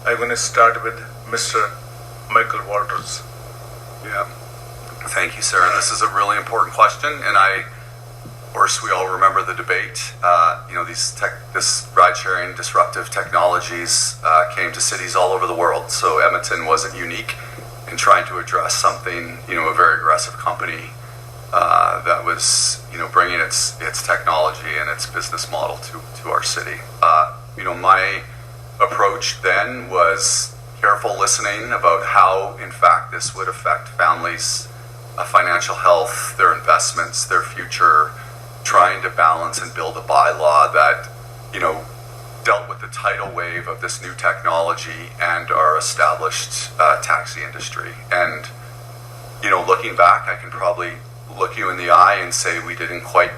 I'm going to start with Mr. Michael Walters. Yeah, thank you, sir. And this is a really important question, and of course, we all remember the debate. This ride-sharing disruptive technologies came to cities all over the world, so Edmonton wasn't unique in trying to address something, a very aggressive company that was, bringing its technology and its business model to our city. My approach then was careful listening about how, in fact, this would affect families' financial health, their investments, their future, trying to balance and build a bylaw that, dealt with the tidal wave of this new technology and our established taxi industry. And, looking back, I can probably look you in the eye and say we didn't quite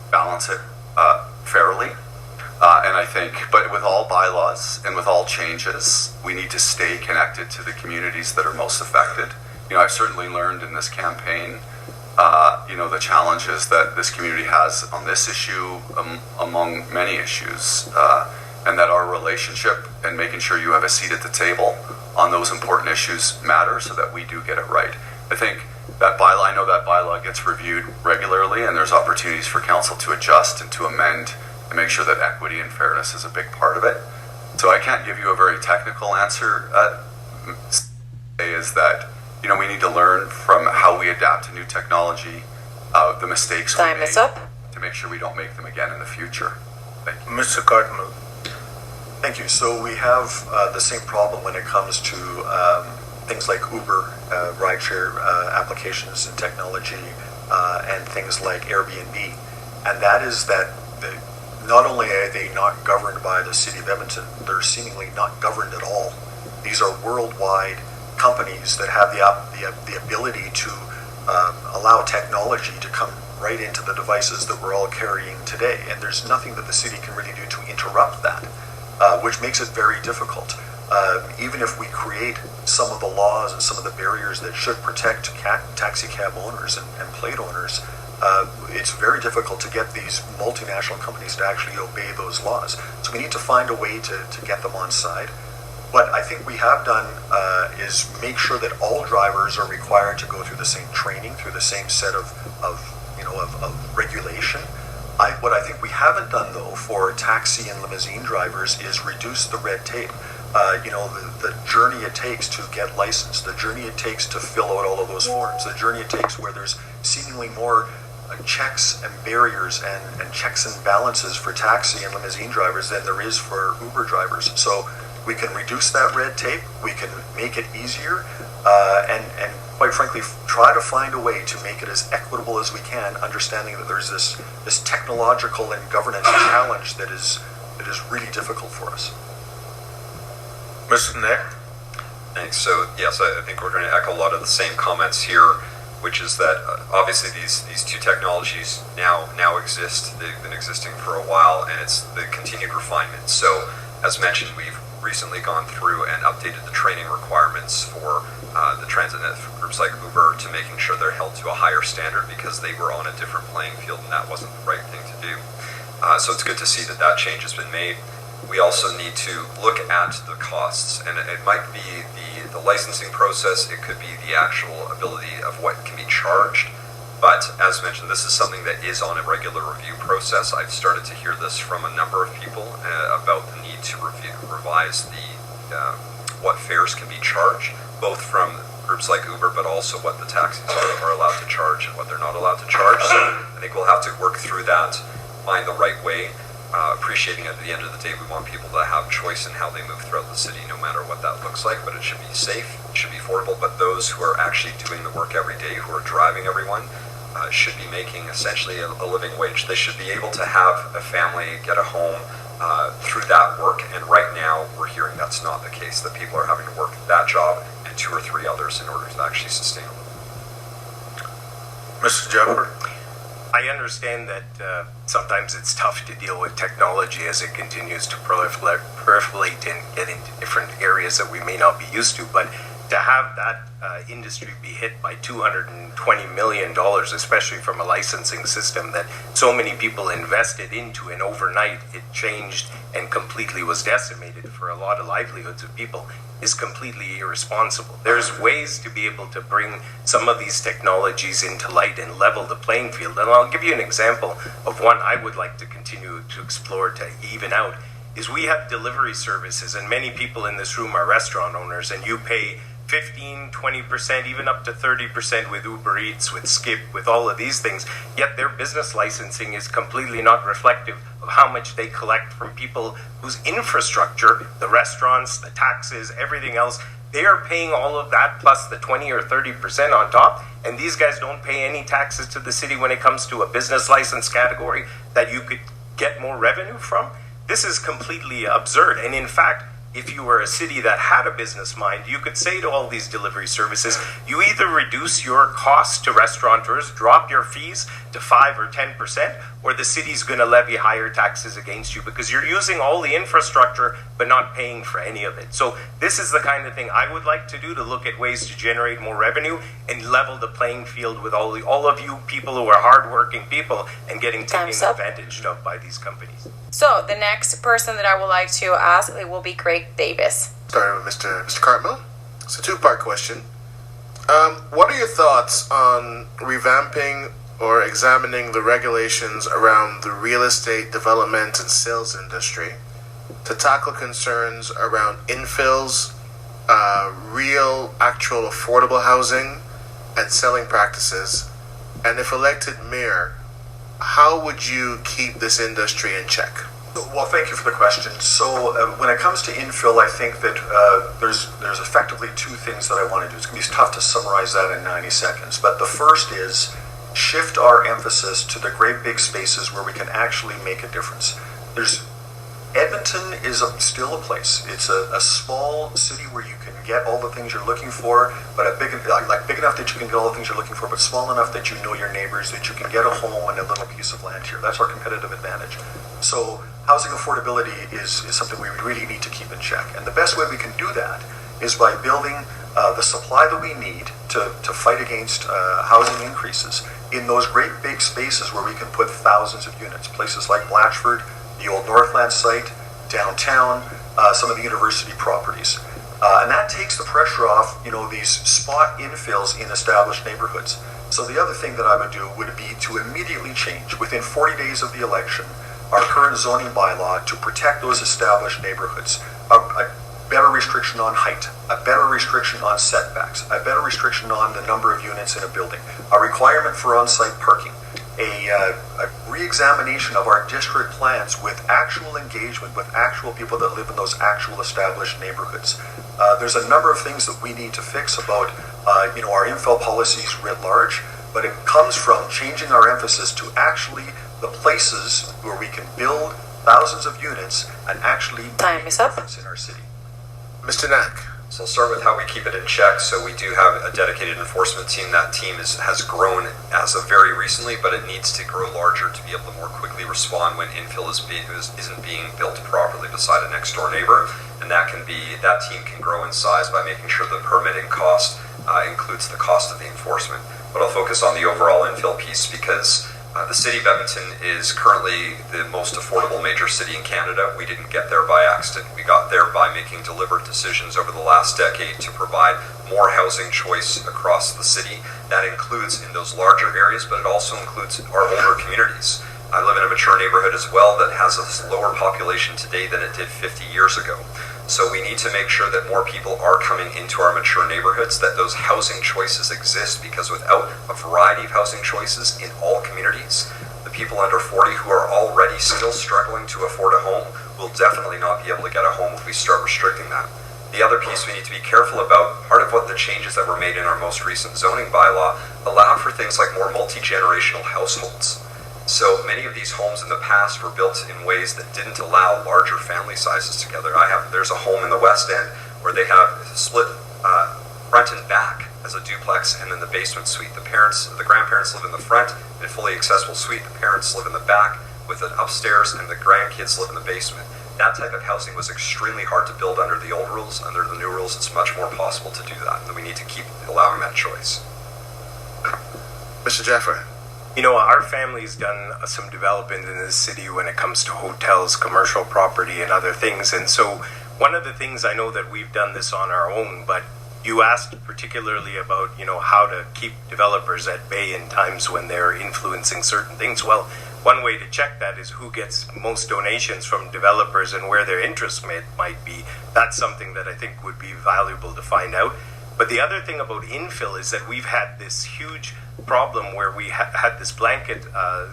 balance it fairly. And I think, but with all bylaws and with all changes, we need to stay connected to the communities that are most affected. I've certainly learned in this campaign, the challenges that this community has on this issue, among many issues, and that our relationship and making sure you have a seat at the table on those important issues matter so that we do get it right. I think I know that bylaw gets reviewed regularly, and there's opportunities for council to adjust and to amend and make sure that equity and fairness is a big part of it. So I can't give you a very technical answer. is that, we need to learn from how we adapt to new technology, the mistakes we Time made, is up. to make sure we don't make them again in the future. Thank you. Mr. Cardinal. Thank you. So we have the same problem when it comes to things like Uber, rideshare applications and technology, and things like Airbnb. And that is that not only are they not governed by the City of Edmonton, they're seemingly not governed at all. These are worldwide companies that have the ability to allow technology to come right into the devices that we're all carrying today. And there's nothing that the city can really do to interrupt that, which makes it very difficult. Even if we create some of the laws and some of the barriers that should protect taxi cab owners and plate owners, it's very difficult to get these multinational companies to actually obey those laws. So we need to find a way to get them on side. What I think we have done is make sure that all drivers are required to go through the same training, through the same set of regulation. What I think we haven't done, though, for taxi and limousine drivers is reduce the red tape. The journey it takes to get licensed, the journey it takes to fill out all of those forms, the journey it takes where there's seemingly more checks and barriers and checks and balances for taxi and limousine drivers than there is for Uber drivers. So we can reduce that red tape, we can make it easier, and quite frankly, try to find a way to make it as equitable as we can, understanding that there's this technological and governance challenge that is really difficult for us. Mr. Nick? Thanks. So, yes, I think we're going to echo a lot of the same comments here, which is that obviously these two technologies now exist. They've been existing for a while, and it's the continued refinement. So, as mentioned, we've recently gone through and updated the training requirements for the transit groups like Uber to making sure they're held to a higher standard because they were on a different playing field and that wasn't the right thing to do. So it's good to see that change has been made. We also need to look at the costs, and it might be the licensing process, it could be the actual ability of what can be charged. But as mentioned, this is something that is on a regular review process. I've started to hear this from a number of people about the need to revise what fares can be charged, both from groups like Uber, but also what the taxis are allowed to charge and what they're not allowed to charge. So I think we'll have to work through that, find the right way, appreciating at the end of the day we want people to have choice in how they move throughout the city, no matter what that looks like, but it should be safe, it should be affordable, but those who are actually doing the work every day, who are driving everyone, should be making essentially a living wage. They should be able to have a family, get a home through that work, and right now we're hearing that's not the case, that people are having to work that job and 2 or 3 others in order to actually sustain them. Mr. Jefford? I understand that sometimes it's tough to deal with technology as it continues to proliferate and get into different areas that we may not be used to, but to have that industry be hit by $220 million, especially from a licensing system that so many people invested into, and overnight it changed and completely was decimated for a lot of livelihoods of people, is completely irresponsible. There's ways to be able to bring some of these technologies into light and level the playing field. And I'll give you an example of one I would like to continue to explore to even out, is we have delivery services, and many people in this room are restaurant owners, and you pay 15, 20%, even up to 30% with Uber Eats, with Skip, with all of these things, yet their business licensing is completely not reflective of how much they collect from people whose infrastructure, the restaurants, the taxes, everything else, they are paying all of that plus the 20 or 30% on top, and these guys don't pay any taxes to the city when it comes to a business license category that you could get more revenue from. This is completely absurd, and in fact, if you were a city that had a business mind, you could say to all these delivery services, you either reduce your costs to restaurateurs, drop your fees to 5 or 10%, or the city's going to levy higher taxes against you because you're using all the infrastructure but not paying for any of it. So this is the kind of thing I would like to do, to look at ways to generate more revenue and level the playing field with all of you people who are hardworking people and getting taken advantage of by these companies. So the next person that I would like to ask, it will be Craig Davis. Starting with Mr. Cartmill. It's a two-part question. What are your thoughts on revamping or examining the regulations around the real estate development and sales industry to tackle concerns around infills, real, actual affordable housing and selling practices? And if elected mayor, how would you keep this industry in check? Well, thank you for the question. So when it comes to infill, I think that there's effectively two things that I want to do. It's going to be tough to summarize that in 90 seconds. But the first is shift our emphasis to the great big spaces where we can actually make a difference. Edmonton is still a place. It's a small city where you can get all the things you're looking for, but big enough that you can get all the things you're looking for, but small enough that you know your neighbors, that you can get a home and a little piece of land here. That's our competitive advantage. So housing affordability is something we really need to keep in check. And the best way we can do that is by building the supply that we need to fight against housing increases in those great big spaces where we can put thousands of units. Places like Blatchford, the old Northland site, downtown, some of the university properties. And that takes the pressure off, these spot infills in established neighborhoods. So the other thing that I would do would be to immediately change, within 40 days of the election, our current zoning bylaw to protect those established neighborhoods. A better restriction on height, a better restriction on setbacks, a better restriction on the number of units in a building, a requirement for on-site parking, a re-examination of our district plans with actual engagement with actual people that live in those actual established neighborhoods. There's a number of things that we need to fix about our infill policies writ large, but it comes from changing our emphasis to actually the places where we can build thousands of units and actually Time is up. In our city. Mr. Knack. So I'll start with how we keep it in check. So we do have a dedicated enforcement team. That team has grown as of very recently, but it needs to grow larger to be able to more quickly respond when infill isn't being built properly beside a next door neighbor. And that team can grow in size by making sure the permitting cost includes the cost of the enforcement. But I'll focus on the overall infill piece because the city of Edmonton is currently the most affordable major city in Canada. We didn't get there by accident. We got there by making deliberate decisions over the last decade to provide more housing choice across the city. That includes in those larger areas, but it also includes our older communities. I live in a mature neighborhood as well that has a lower population today than it did 50 years ago. So we need to make sure that more people are coming into our mature neighborhoods, that those housing choices exist, because without a variety of housing choices in all communities, the people under 40 who are already still struggling to afford a home will definitely not be able to get a home if we start restricting that. The other piece we need to be careful about, part of what the changes that were made in our most recent zoning bylaw allowed for things like more multi-generational households. So many of these homes in the past were built in ways that didn't allow larger family sizes together. There's a home in the West End where they have split front and back as a duplex, and then the basement suite. The grandparents live in the front in a fully accessible suite. The parents live in the back with an upstairs, and the grandkids live in the basement. That type of housing was extremely hard to build under the old rules. Under the new rules, it's much more possible to do that, and we need to keep allowing that choice. Mr. Jeffrey. Our family's done some development in this city when it comes to hotels, commercial property, and other things. And so one of the things, I know that we've done this on our own, but you asked particularly about, how to keep developers at bay in times when they're influencing certain things. Well, one way to check that is who gets most donations from developers and where their interest might be. That's something that I think would be valuable to find out. But the other thing about infill is that we've had this huge problem where we had this blanket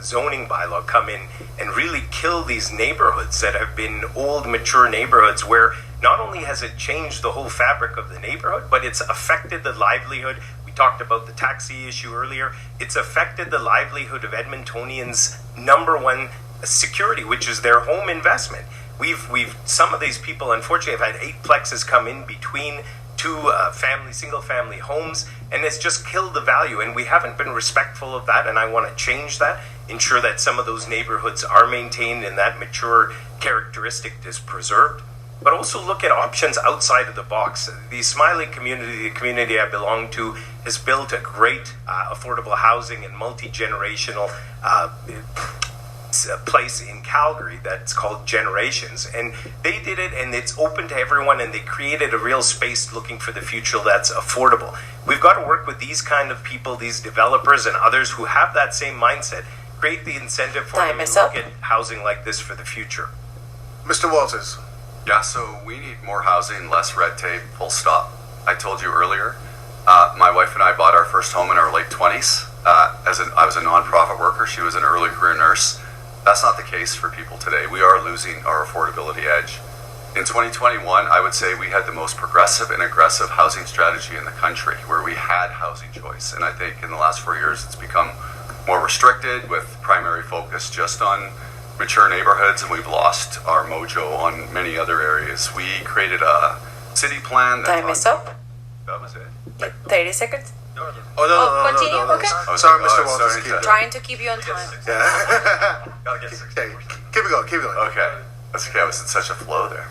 zoning bylaw come in and really kill these neighborhoods that have been old, mature neighborhoods where not only has it changed the whole fabric of the neighborhood, but it's affected the livelihood. We talked about the taxi issue earlier. It's affected the livelihood of Edmontonians' number one security, which is their home investment. Some of these people, unfortunately, have had 8 plexes come in between two single-family homes, and it's just killed the value, and we haven't been respectful of that, and I want to change that, ensure that some of those neighborhoods are maintained and that mature characteristic is preserved, but also look at options outside of the box. The Smiley community, the community I belong to, has built a great affordable housing and multi-generational place in Calgary that's called Generations, and they did it, and it's open to everyone, and they created a real space looking for the future that's affordable. We've got to work with these kind of people, these developers and others who have that same mindset, create the incentive for them and look at housing like this for the future. Mr. Walters. Yeah, so we need more housing, less red tape, full stop. I told you earlier, my wife and I bought our first home in our late 20s. I was a nonprofit worker. She was an early career nurse. That's not the case for people today. We are losing our affordability edge. In 2021, I would say we had the most progressive and aggressive housing strategy in the country, where we had housing choice. And I think in the last 4 years, it's become more restricted, with primary focus just on mature neighborhoods, and we've lost our mojo on many other areas. We created a city plan that Time is up. That was it. 30 seconds. Oh, no, continue? no. Okay. Oh, sorry, Mr. Walters. Trying to keep you on time. Yeah. Gotta get 6 Okay, keep it going. Okay. That's okay. I was in such a flow there.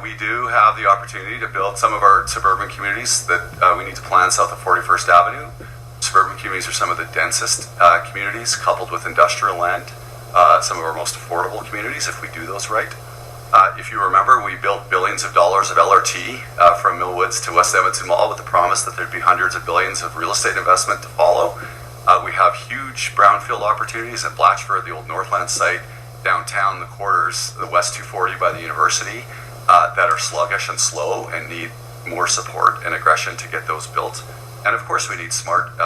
We do have the opportunity to build some of our suburban communities that we need to plan south of 41st Avenue. Suburban communities are some of the densest communities, coupled with industrial land, some of our most affordable communities if we do those right. If you remember, we built billions of dollars of LRT from Millwoods to West Edmonton Mall with the promise that there'd be hundreds of billions of real estate investment to follow. We have huge brownfield opportunities at Blatchford, the old Northland site, downtown, the quarters, the West 240 by the university, that are sluggish and slow and need more support and aggression to get those built. And of course, we need smart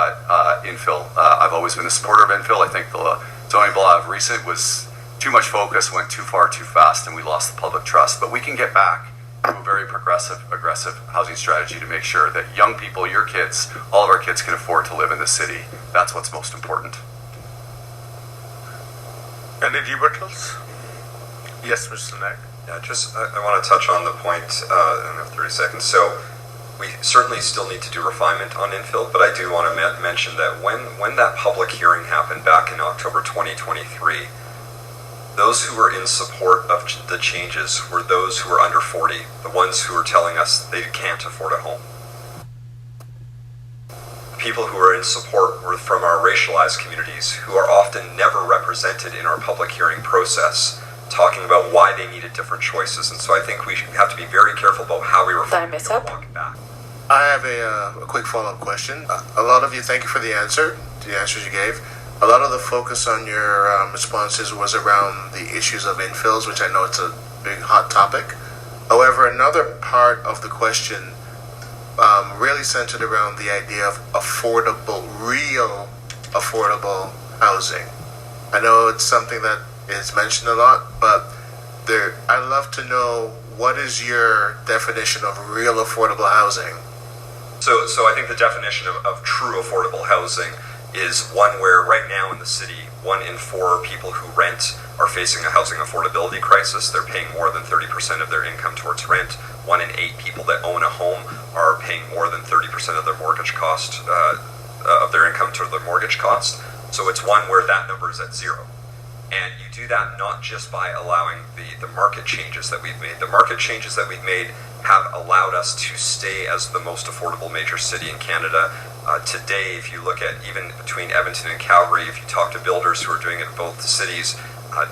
infill. I've always been a supporter of infill. I think the zoning law of recent was too much focus, went too far too fast, and we lost the public trust. But we can get back to a very progressive, aggressive housing strategy to make sure that young people, your kids, all of our kids can afford to live in the city. That's what's most important. Any rebuttals? Yes, Mr. Nag. Yeah, I want to touch on the point in 30 seconds. So we certainly still need to do refinement on infill, but I do want to mention that when that public hearing happened back in October 2023, those who were in support of the changes were those who were under 40, the ones who were telling us they can't afford a home. People who were in support were from our racialized communities, who are often never represented in our public hearing process, talking about why they needed different choices. And so I think we have to be very careful about how we reflect and walk back. I have a quick follow-up question. A lot of you, thank you for the answers you gave. A lot of the focus on your responses was around the issues of infills, which I know it's a big hot topic. However, another part of the question really centered around the idea of real affordable housing. I know it's something that is mentioned a lot, but I'd love to know, what is your definition of real affordable housing? So I think the definition of true affordable housing is one where right now in the city, 1 in 4 people who rent are facing a housing affordability crisis. They're paying more than 30% of their income towards rent. 1 in 8 people that own a home are paying more than 30% of their mortgage cost, of their income toward their mortgage cost. So it's one where that number is at 0. And you do that not just by allowing the market changes that we've made. The market changes that we've made have allowed us to stay as the most affordable major city in Canada. Today, if you look at even between Edmonton and Calgary, if you talk to builders who are doing it in both cities,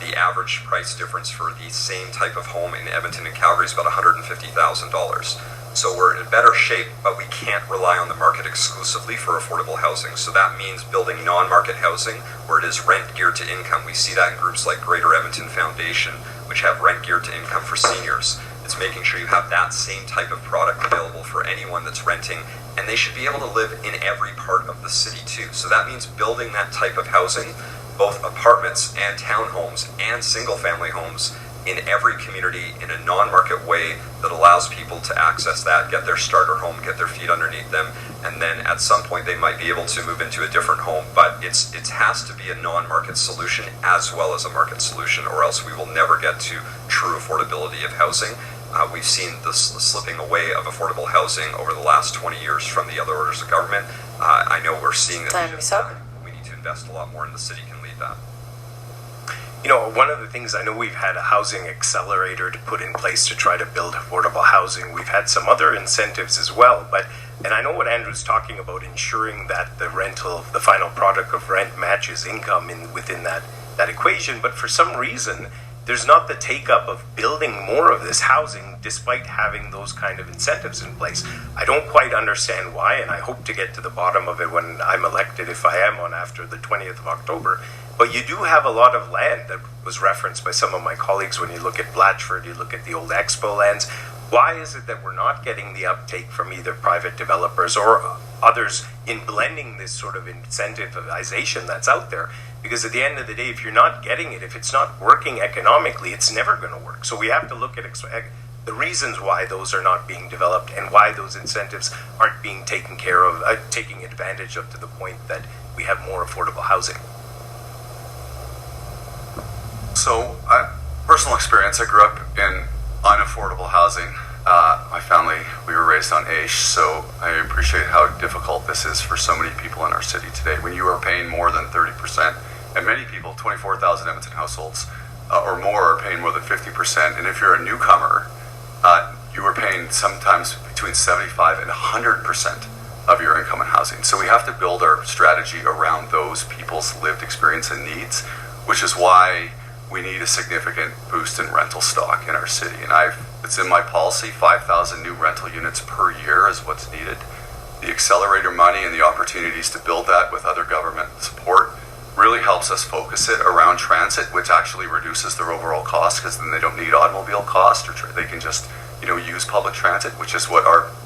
the average price difference for the same type of home in Edmonton and Calgary is about $150,000. So we're in better shape, but we can't rely on the market exclusively for affordable housing. So that means building non-market housing where it is rent geared to income. We see that in groups like Greater Edmonton Foundation, which have rent geared to income for seniors. It's making sure you have that same type of product available for anyone that's renting, and they should be able to live in every part of the city too. So that means building that type of housing, both apartments and townhomes and single-family homes, in every community in a non-market way that allows people to access that, get their starter home, get their feet underneath them, and then at some point they might be able to move into a different home. But it has to be a non-market solution as well as a market solution, or else we will never get to true affordability of housing. We've seen the slipping away of affordable housing over the last 20 years from the other orders of government. I know we're seeing that we need to invest a lot more, and the city can lead that. You know, one of the things, I know we've had a housing accelerator to put in place to try to build affordable housing. We've had some other incentives as well, and I know what Andrew's talking about, ensuring that the the final product of rent matches income within that equation. But for some reason, there's not the take-up of building more of this housing despite having those kind of incentives in place. I don't quite understand why, and I hope to get to the bottom of it when I'm elected, if I am on after the 20th of October. But you do have a lot of land that was referenced by some of my colleagues. When you look at Blatchford, you look at the old Expo lands. Why is it that we're not getting the uptake from either private developers or others in blending this sort of incentivization that's out there? Because at the end of the day, if you're not getting it, if it's not working economically, it's never going to work. So we have to look at the reasons why those are not being developed and why those incentives aren't being taken care of, taking advantage of to the point that we have more affordable housing. So, personal experience, I grew up in unaffordable housing. My family, we were raised on AISH, so I appreciate how difficult this is for so many people in our city today. When you are paying more than 30%, and many people, 24,000 Edmonton households or more, are paying more than 50%. And if you're a newcomer, you are paying sometimes between 75 and 100% of your income in housing. So we have to build our strategy around those people's lived experience and needs, which is why we need a significant boost in rental stock in our city. And it's in my policy, 5,000 new rental units per year is what's needed. The accelerator money and the opportunities to build that with other government support really helps us focus it around transit, which actually reduces their overall cost, because then they don't need automobile cost, or they can just use public transit, which is what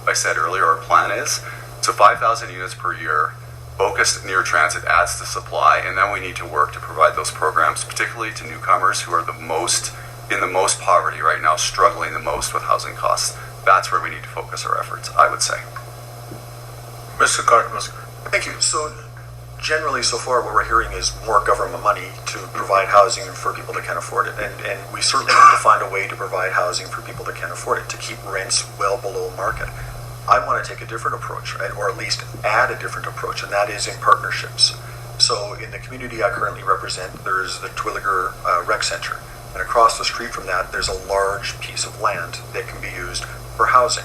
I said earlier, our plan is. So 5,000 units per year, focused near transit, adds to supply, and then we need to work to provide those programs, particularly to newcomers who are in the most poverty right now, struggling the most with housing costs. That's where we need to focus our efforts, I would say. Mr. Cartman. Thank you. So generally, so far, what we're hearing is more government money to provide housing for people that can't afford it. And we certainly need to find a way to provide housing for people that can't afford it, to keep rents well below market. I want to take a different approach, right? Or at least add a different approach, and that is in partnerships. So in the community I currently represent, there's the Twilliger Rec Center. And across the street from that, there's a large piece of land that can be used for housing.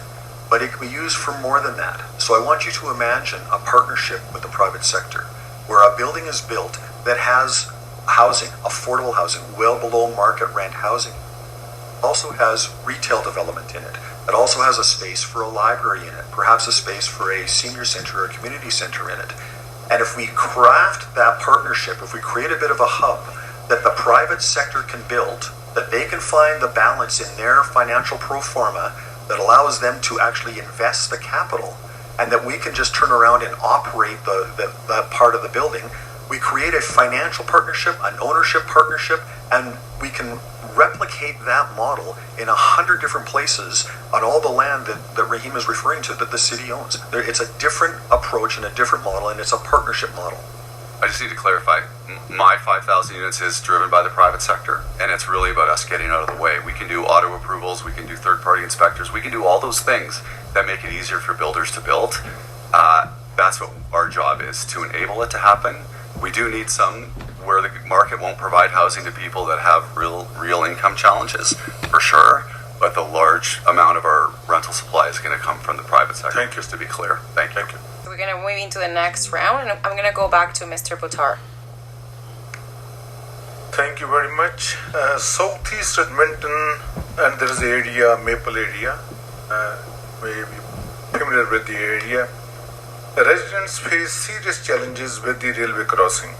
But it can be used for more than that. So I want you to imagine a partnership with the private sector, where a building is built that has housing, affordable housing, well below market rent housing. Also has retail development in it. It also has a space for a library in it, perhaps a space for a senior center or a community center in it. And if we craft that partnership, if we create a bit of a hub that the private sector can build, that they can find the balance in their financial pro forma that allows them to actually invest the capital, and that we can just turn around and operate that part of the building, we create a financial partnership, an ownership partnership, and we can replicate that model in 100 different places on all the land that Rahim is referring to that the city owns. It's a different approach and a different model, and it's a partnership model. I just need to clarify, my 5,000 units is driven by the private sector, and it's really about us getting out of the way. We can do auto approvals, we can do third-party inspectors, we can do all those things that make it easier for builders to build. That's what our job is, to enable it to happen. We do need some where the market won't provide housing to people that have real income challenges, for sure, but the large amount of our rental supply is going to come from the private sector. Thank you. Just to be clear. Thank you. We're going to move into the next round, and I'm going to go back to Mr. Buttar. Thank you very much. Southeast Edmonton, and there is the area, Maple area, maybe familiar with the area. The residents face serious challenges with the railway crossing.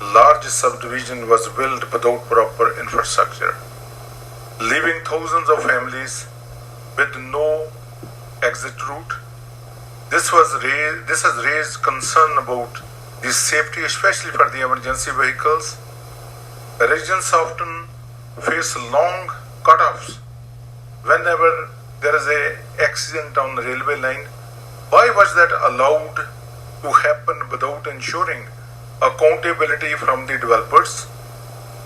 Large subdivision was built without proper infrastructure, leaving thousands of families with no exit route. This has raised concern about the safety, especially for the emergency vehicles. The residents often face long cutoffs whenever there is an accident on the railway line. Why was that allowed to happen without ensuring accountability from the developers?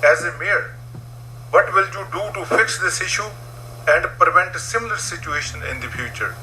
As a mayor, what will you do to fix this issue and prevent a similar situation in the future?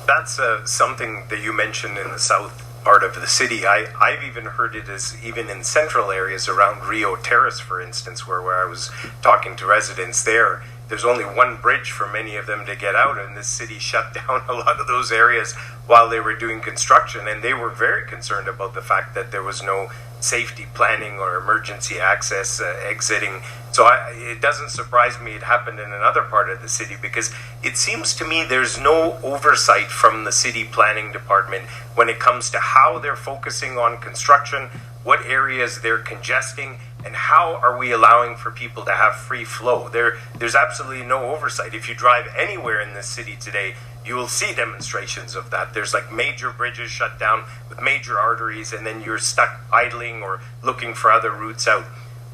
That's something that you mentioned in the south part of the city. I've even heard it as even in central areas around Rio Terrace, for instance, where I was talking to residents there. There's only one bridge for many of them to get out, and this city shut down a lot of those areas while they were doing construction, and they were very concerned about the fact that there was no safety planning or emergency access exiting. So So it doesn't surprise me it happened in another part of the city, because it seems to me there's no oversight from the city planning department when it comes to how they're focusing on construction, what areas they're congesting, and how are we allowing for people to have free flow. There's absolutely no oversight. If you drive anywhere in this city today, you will see demonstrations of that. There's like major bridges shut down with major arteries, and then you're stuck idling or looking for other routes out.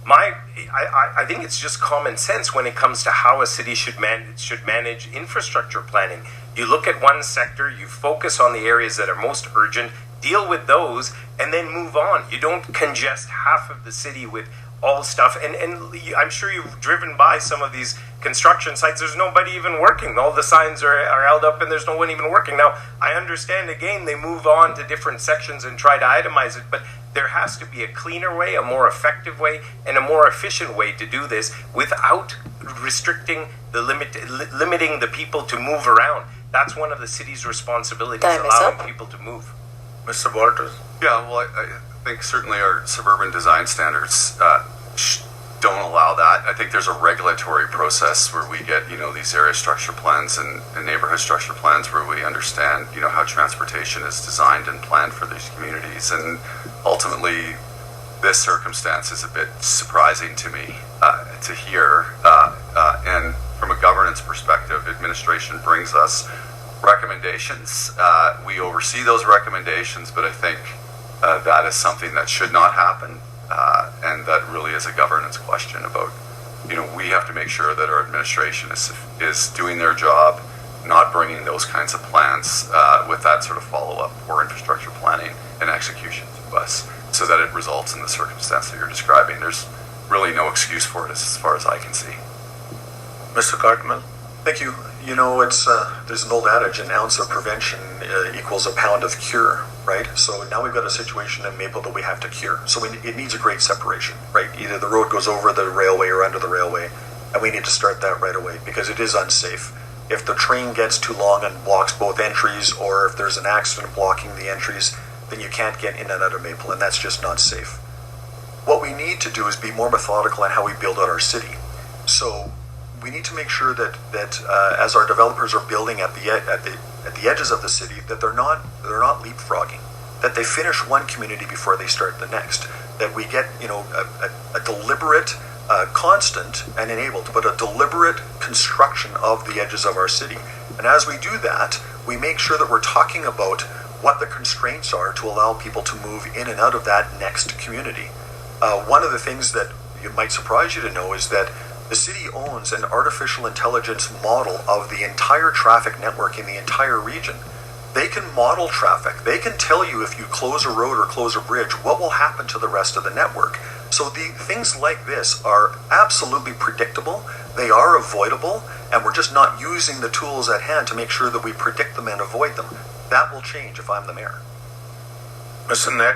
I think it's just common sense when it comes to how a city should manage infrastructure planning. You look at one sector, you focus on the areas that are most urgent, deal with those, and then move on. You don't congest half of the city with all stuff. And I'm sure you've driven by some of these construction sites. There's nobody even working. All the signs are held up and there's no one even working. Now, I understand, again, they move on to different sections and try to itemize it, but there has to be a cleaner way, a more effective way, and a more efficient way to do this without restricting limiting the people to move around. That's one of the city's responsibilities, allowing people to move. Mr. Walters? Yeah, well, I think certainly our suburban design standards don't allow that. I think there's a regulatory process where we get, these area structure plans and neighborhood structure plans where we understand, how transportation is designed and planned for these communities. And ultimately, this circumstance is a bit surprising to me to hear. And from a governance perspective, administration brings us recommendations. We oversee those recommendations, but I think that is something that should not happen. And that really is a governance question about, we have to make sure that our administration is doing their job, not bringing those kinds of plans with that sort of follow-up or infrastructure planning and execution to us, so that it results in the circumstance that you're describing. There's really no excuse for it as far as I can see. Mr. Cartmel? Thank you. There's an old adage, an ounce of prevention equals a pound of cure, right? So now we've got a situation in Maple that we have to cure. So it needs a great separation, right? Either the road goes over the railway or under the railway, and we need to start that right away because it is unsafe. If the train gets too long and blocks both entries, or if there's an accident blocking the entries, then you can't get in and out of Maple, and that's just not safe. What we need to do is be more methodical in how we build out our city. So we need to make sure that as our developers are building at the edges of the city, that they're not leapfrogging, that they finish one community before they start the next, that we get a deliberate, constant and enabled, but a deliberate construction of the edges of our city. And as we do that, we make sure that we're talking about what the constraints are to allow people to move in and out of that next community. One of the things that it might surprise you to know is that the city owns an artificial intelligence model of the entire traffic network in the entire region. They can model traffic. They can tell you if you close a road or close a bridge, what will happen to the rest of the network. So the things like this are absolutely predictable. They are avoidable, and we're just not using the tools at hand to make sure that we predict them and avoid them. That will change if I'm the mayor. Mr. Ned?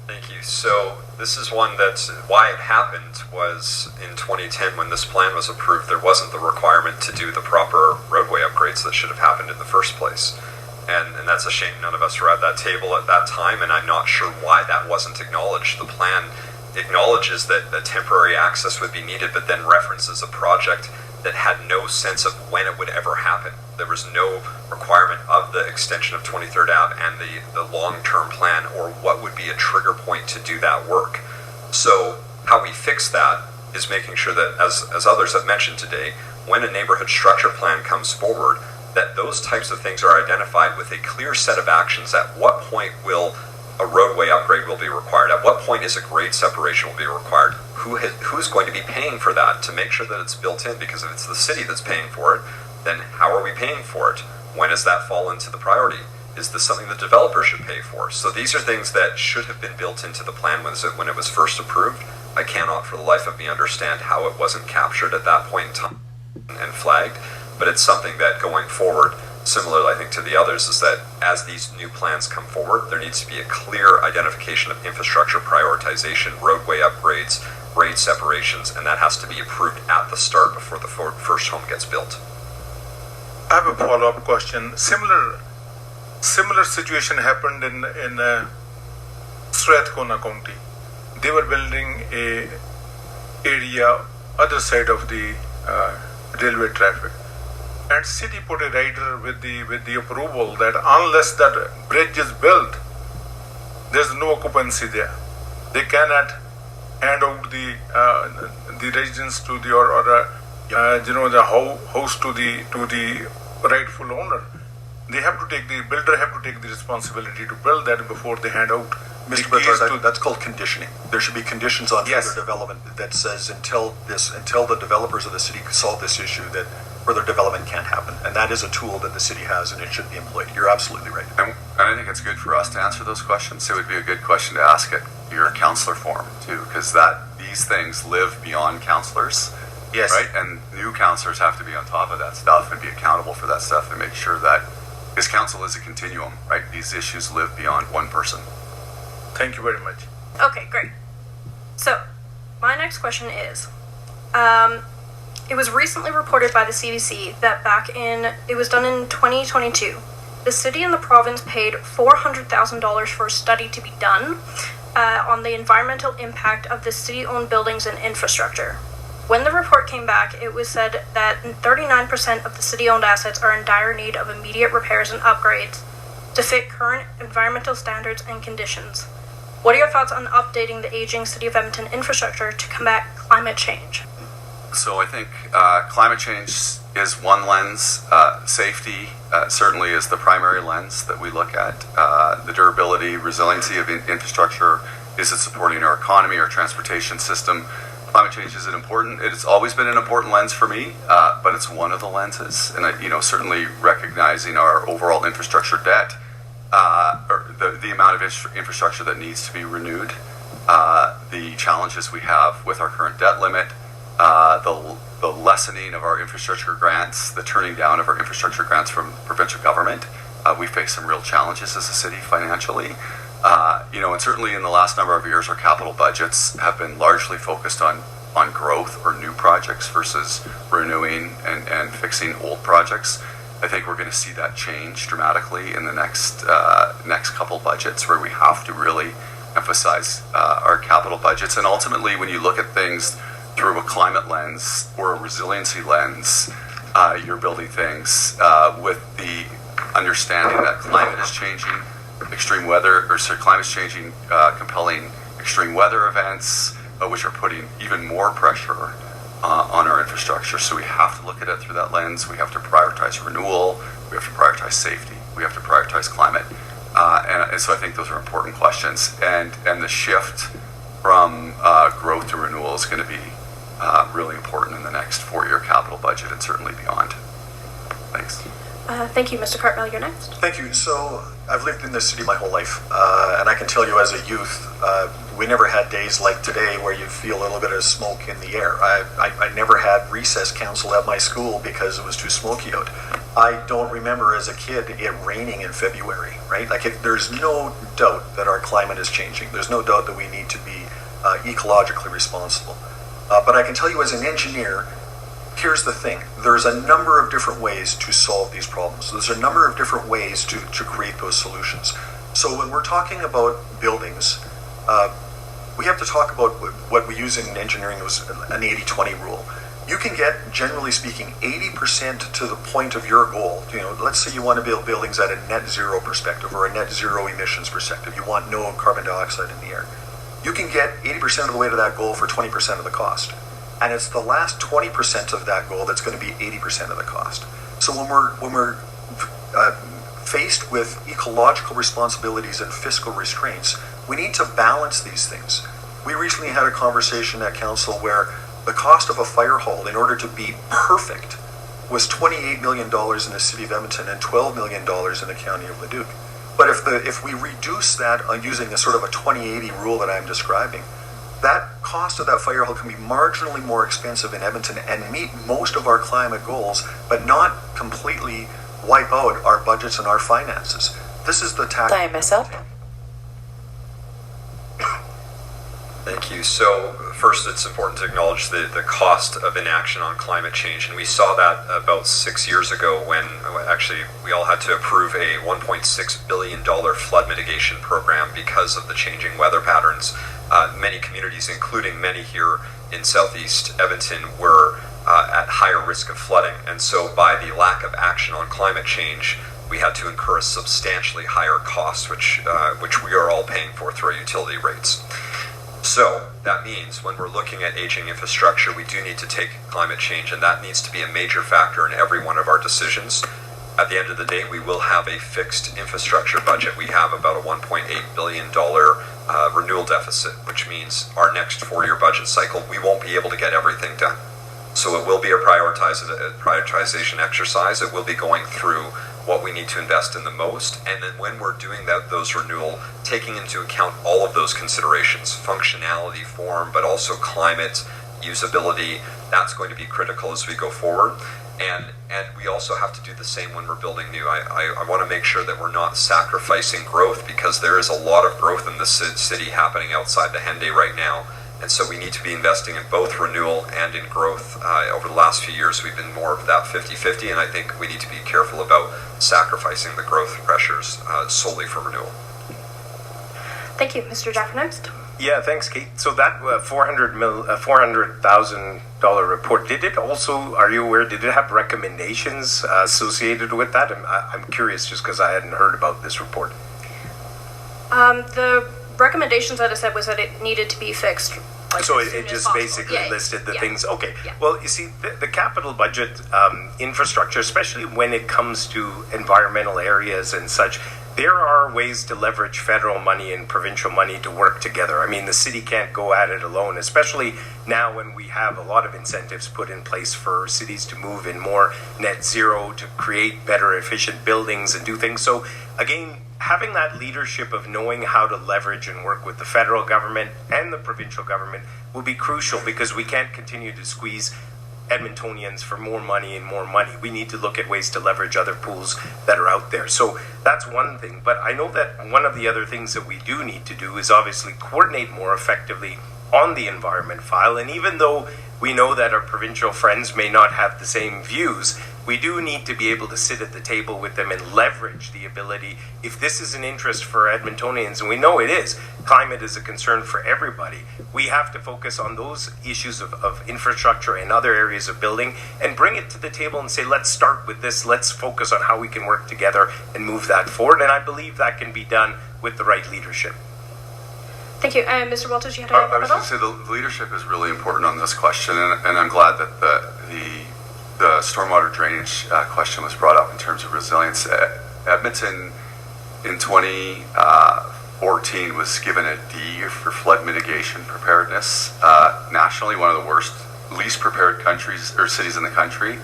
Thank you. So this is one that's why it happened was in 2010 when this plan was approved, there wasn't the requirement to do the proper roadway upgrades that should have happened in the first place. And that's a shame. None of us were at that table at that time, and I'm not sure why that wasn't acknowledged. The plan acknowledges that the temporary access would be needed, but then references a project that had no sense of when it would ever happen. There was no requirement of the extension of 23rd Ave and the long-term plan, or what would be a trigger point to do that work. So how we fix that is making sure that, as others have mentioned today, when a neighborhood structure plan comes forward, that those types of things are identified with a clear set of actions. At what point will a roadway upgrade will be required? At what point is a grade separation will be required? Who's going to be paying for that to make sure that it's built in? Because if it's the city that's paying for it, then how are we paying for it? When does that fall into the priority? Is this something the developer should pay for? So these are things that should have been built into the plan when it was first approved. I cannot for the life of me understand how it wasn't captured at that point in time and flagged, but it's something that going forward, similar I think to the others, is that as these new plans come forward, there needs to be a clear identification of infrastructure prioritization, roadway upgrades, grade separations, and that has to be approved at the start before the first home gets built. I have a follow-up question. Similar situation happened in Strathcona County. They were building a area other side of the railway traffic. And city put a rider with the approval that unless that bridge is built, there's no occupancy there. They cannot hand out the residence to the the house to the rightful owner. They have to the builder have to take the responsibility to build that before they hand out. Mr. Butler, that's called conditioning. There should be conditions on further development that says until the developers of the city solve this issue, that further development can't happen. And that is a tool that the city has, and it should be employed. You're absolutely right. And I think it's good for us to answer those questions. It would be a good question to ask at your councillor forum too, because these things live beyond councillors. Yes. Right? And new councillors have to be on top of that stuff and be accountable for that stuff and make sure that this council is a continuum, right? These issues live beyond one person. Thank you very much. Okay, great. So, my next question is, it was recently reported by the CBC that it was done in 2022. The city and the province paid $400,000 for a study to be done on the environmental impact of the city-owned buildings and infrastructure. When the report came back, it was said that 39% of the city-owned assets are in dire need of immediate repairs and upgrades to fit current environmental standards and conditions. What are your thoughts on updating the aging City of Edmonton infrastructure to combat climate change? So I think climate change is one lens. Safety certainly is the primary lens that we look at. The durability, resiliency of infrastructure, is it supporting our economy, our transportation system? Climate change is important. It's always been an important lens for me, but it's one of the lenses. And certainly recognizing our overall infrastructure debt, or the amount of infrastructure that needs to be renewed, the challenges we have with our current debt limit, the lessening of our infrastructure grants, the turning down of our infrastructure grants from provincial government. We face some real challenges as a city financially. And certainly in the last number of years, our capital budgets have been largely focused on growth or new projects versus renewing and fixing old projects. I think we're going to see that change dramatically in the next couple budgets, where we have to really emphasize our capital budgets. And ultimately, when you look at things through a climate lens or a resiliency lens, you're building things with the understanding that climate is changing. Climate's changing, compelling extreme weather events, which are putting even more pressure on our infrastructure. So we have to look at it through that lens. We have to prioritize renewal. We have to prioritize safety. We have to prioritize climate. And so I think those are important questions. And the shift from growth to renewal is going to be really important in the next 4-year capital budget and certainly beyond. Thanks. Thank you, Mr. Cartmel. You're next. Thank you. So I've lived in this city my whole life, and I can tell you as a youth, we never had days like today where you feel a little bit of smoke in the air. I never had recess council at my school because it was too smoky out. I don't remember as a kid it raining in February, right? There's no doubt that our climate is changing. There's no doubt that we need to be ecologically responsible. But I can tell you as an engineer, here's the thing. There's a number of different ways to solve these problems. There's a number of different ways to create those solutions. So when we're talking about buildings, we have to talk about what we use in engineering was an 80-20 rule. You can get, generally speaking, 80% to the point of your goal. Let's say you want to build buildings at a net zero perspective or a net zero emissions perspective. You want no carbon dioxide in the air. You can get 80% of the way to that goal for 20% of the cost. And it's the last 20% of that goal that's going to be 80% of the cost. So when we're faced with ecological responsibilities and fiscal restraints, we need to balance these things. We recently had a conversation at council where the cost of a fire hall, in order to be perfect, was $28 million in the city of Edmonton and $12 million in the county of Leduc. But if we reduce that using a sort of a 20-80 rule that I'm describing, that cost of that fire hall can be marginally more expensive in Edmonton and meet most of our climate goals, but not completely wipe out our budgets and our finances. This is the tack. Time is up. Thank you. So first, it's important to acknowledge the cost of inaction on climate change. And we saw that about 6 years ago when actually we all had to approve a $1.6 billion flood mitigation program because of the changing weather patterns. many communities, including many here in southeast Edmonton, were at higher risk of flooding. And so by the lack of action on climate change, we had to incur a substantially higher cost, which we are all paying for through our utility rates. So that means when we're looking at aging infrastructure, we do need to take climate change, and that needs to be a major factor in every one of our decisions. At the end of the day, we will have a fixed infrastructure budget. We have about a $1.8 billion renewal deficit, which means our next 4-year budget cycle, we won't be able to get everything done. So it will be a prioritization exercise. It will be going through what we need to invest in the most, and then when we're doing those renewal, taking into account all of those considerations, functionality, form, but also climate, usability, that's going to be critical as we go forward. And we also have to do the same when we're building new. I want to make sure that we're not sacrificing growth, because there is a lot of growth in the city happening outside the Henday right now. And so we need to be investing in both renewal and in growth. Over the last few years, we've been more of that 50-50, and I think we need to be careful about sacrificing the growth pressures solely for renewal. Thank you. Mr. Jaffer next. Yeah, thanks, Kate. So that $400,000 report, did it also, are you aware, did it have recommendations associated with that? I'm curious just because I hadn't heard about this report. The recommendations that it said was that it needed to be fixed. So it just basically listed the things. Okay. Yeah. Well, you see, the capital budget infrastructure, especially when it comes to environmental areas and such, there are ways to leverage federal money and provincial money to work together. I mean, the city can't go at it alone, especially now when we have a lot of incentives put in place for cities to move in more net zero, to create better efficient buildings and do things. So again, having that leadership of knowing how to leverage and work with the federal government and the provincial government will be crucial, because we can't continue to squeeze Edmontonians for more money and more money. We need to look at ways to leverage other pools that are out there. So that's one thing. But I know that one of the other things that we do need to do is obviously coordinate more effectively on the environment file. And even though we know that our provincial friends may not have the same views, we do need to be able to sit at the table with them and leverage the ability. If this is an interest for Edmontonians, and we know it is, climate is a concern for everybody, we have to focus on those issues of infrastructure and other areas of building and bring it to the table and say, let's start with this, let's focus on how we can work together and move that forward. And I believe that can be done with the right leadership. Thank you. Mr. Walters, you had I was going to say the leadership is really important on this question, and I'm glad that the stormwater drainage question was brought up in terms of resilience. Edmonton in 2014 was given a D for flood mitigation preparedness. Nationally, one of the least prepared countries or cities in the country.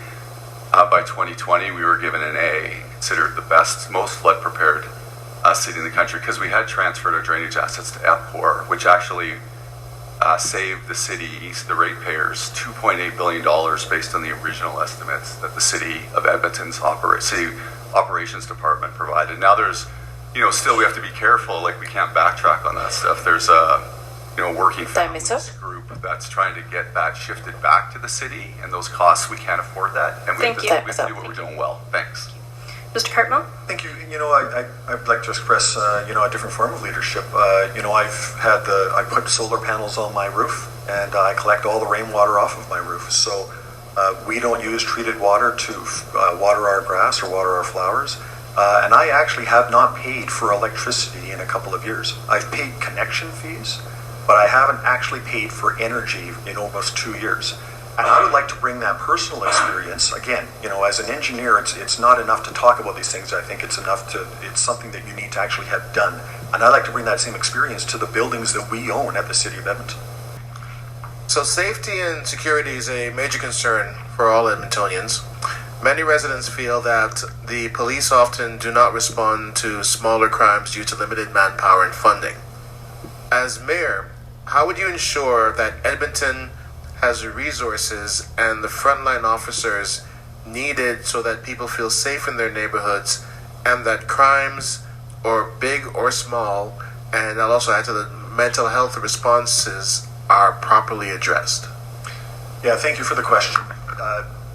By 2020, we were given an A, considered the best, most flood prepared city in the country, because we had transferred our drainage assets to EPCOR, which actually saved the city, the ratepayers, $2.8 billion based on the original estimates that the city of Edmonton's city operations department provided. Now there's, still we have to be careful, like we can't backtrack on that stuff. There's a, working families group that's trying to get that shifted back to the city, and those costs, we can't afford that, and we have to do what we're doing well. Thanks. Mr. Cartmel? Thank you. I'd like to express, a different form of leadership. I put solar panels on my roof, and I collect all the rainwater off of my roof. So we don't use treated water to water our grass or water our flowers. And I actually have not paid for electricity in a couple of years. I've paid connection fees, but I haven't actually paid for energy in almost 2 years. And I would like to bring that personal experience, again, as an engineer, it's not enough to talk about these things. I think it's something that you need to actually have done. And I'd like to bring that same experience to the buildings that we own at the City of Edmonton. So safety and security is a major concern for all Edmontonians. Many residents feel that the police often do not respond to smaller crimes due to limited manpower and funding. As mayor, how would you ensure that Edmonton has the resources and the frontline officers needed so that people feel safe in their neighborhoods, and that crimes, or big or small, and I'll also add to the mental health responses, are properly addressed? Yeah, thank you for the question.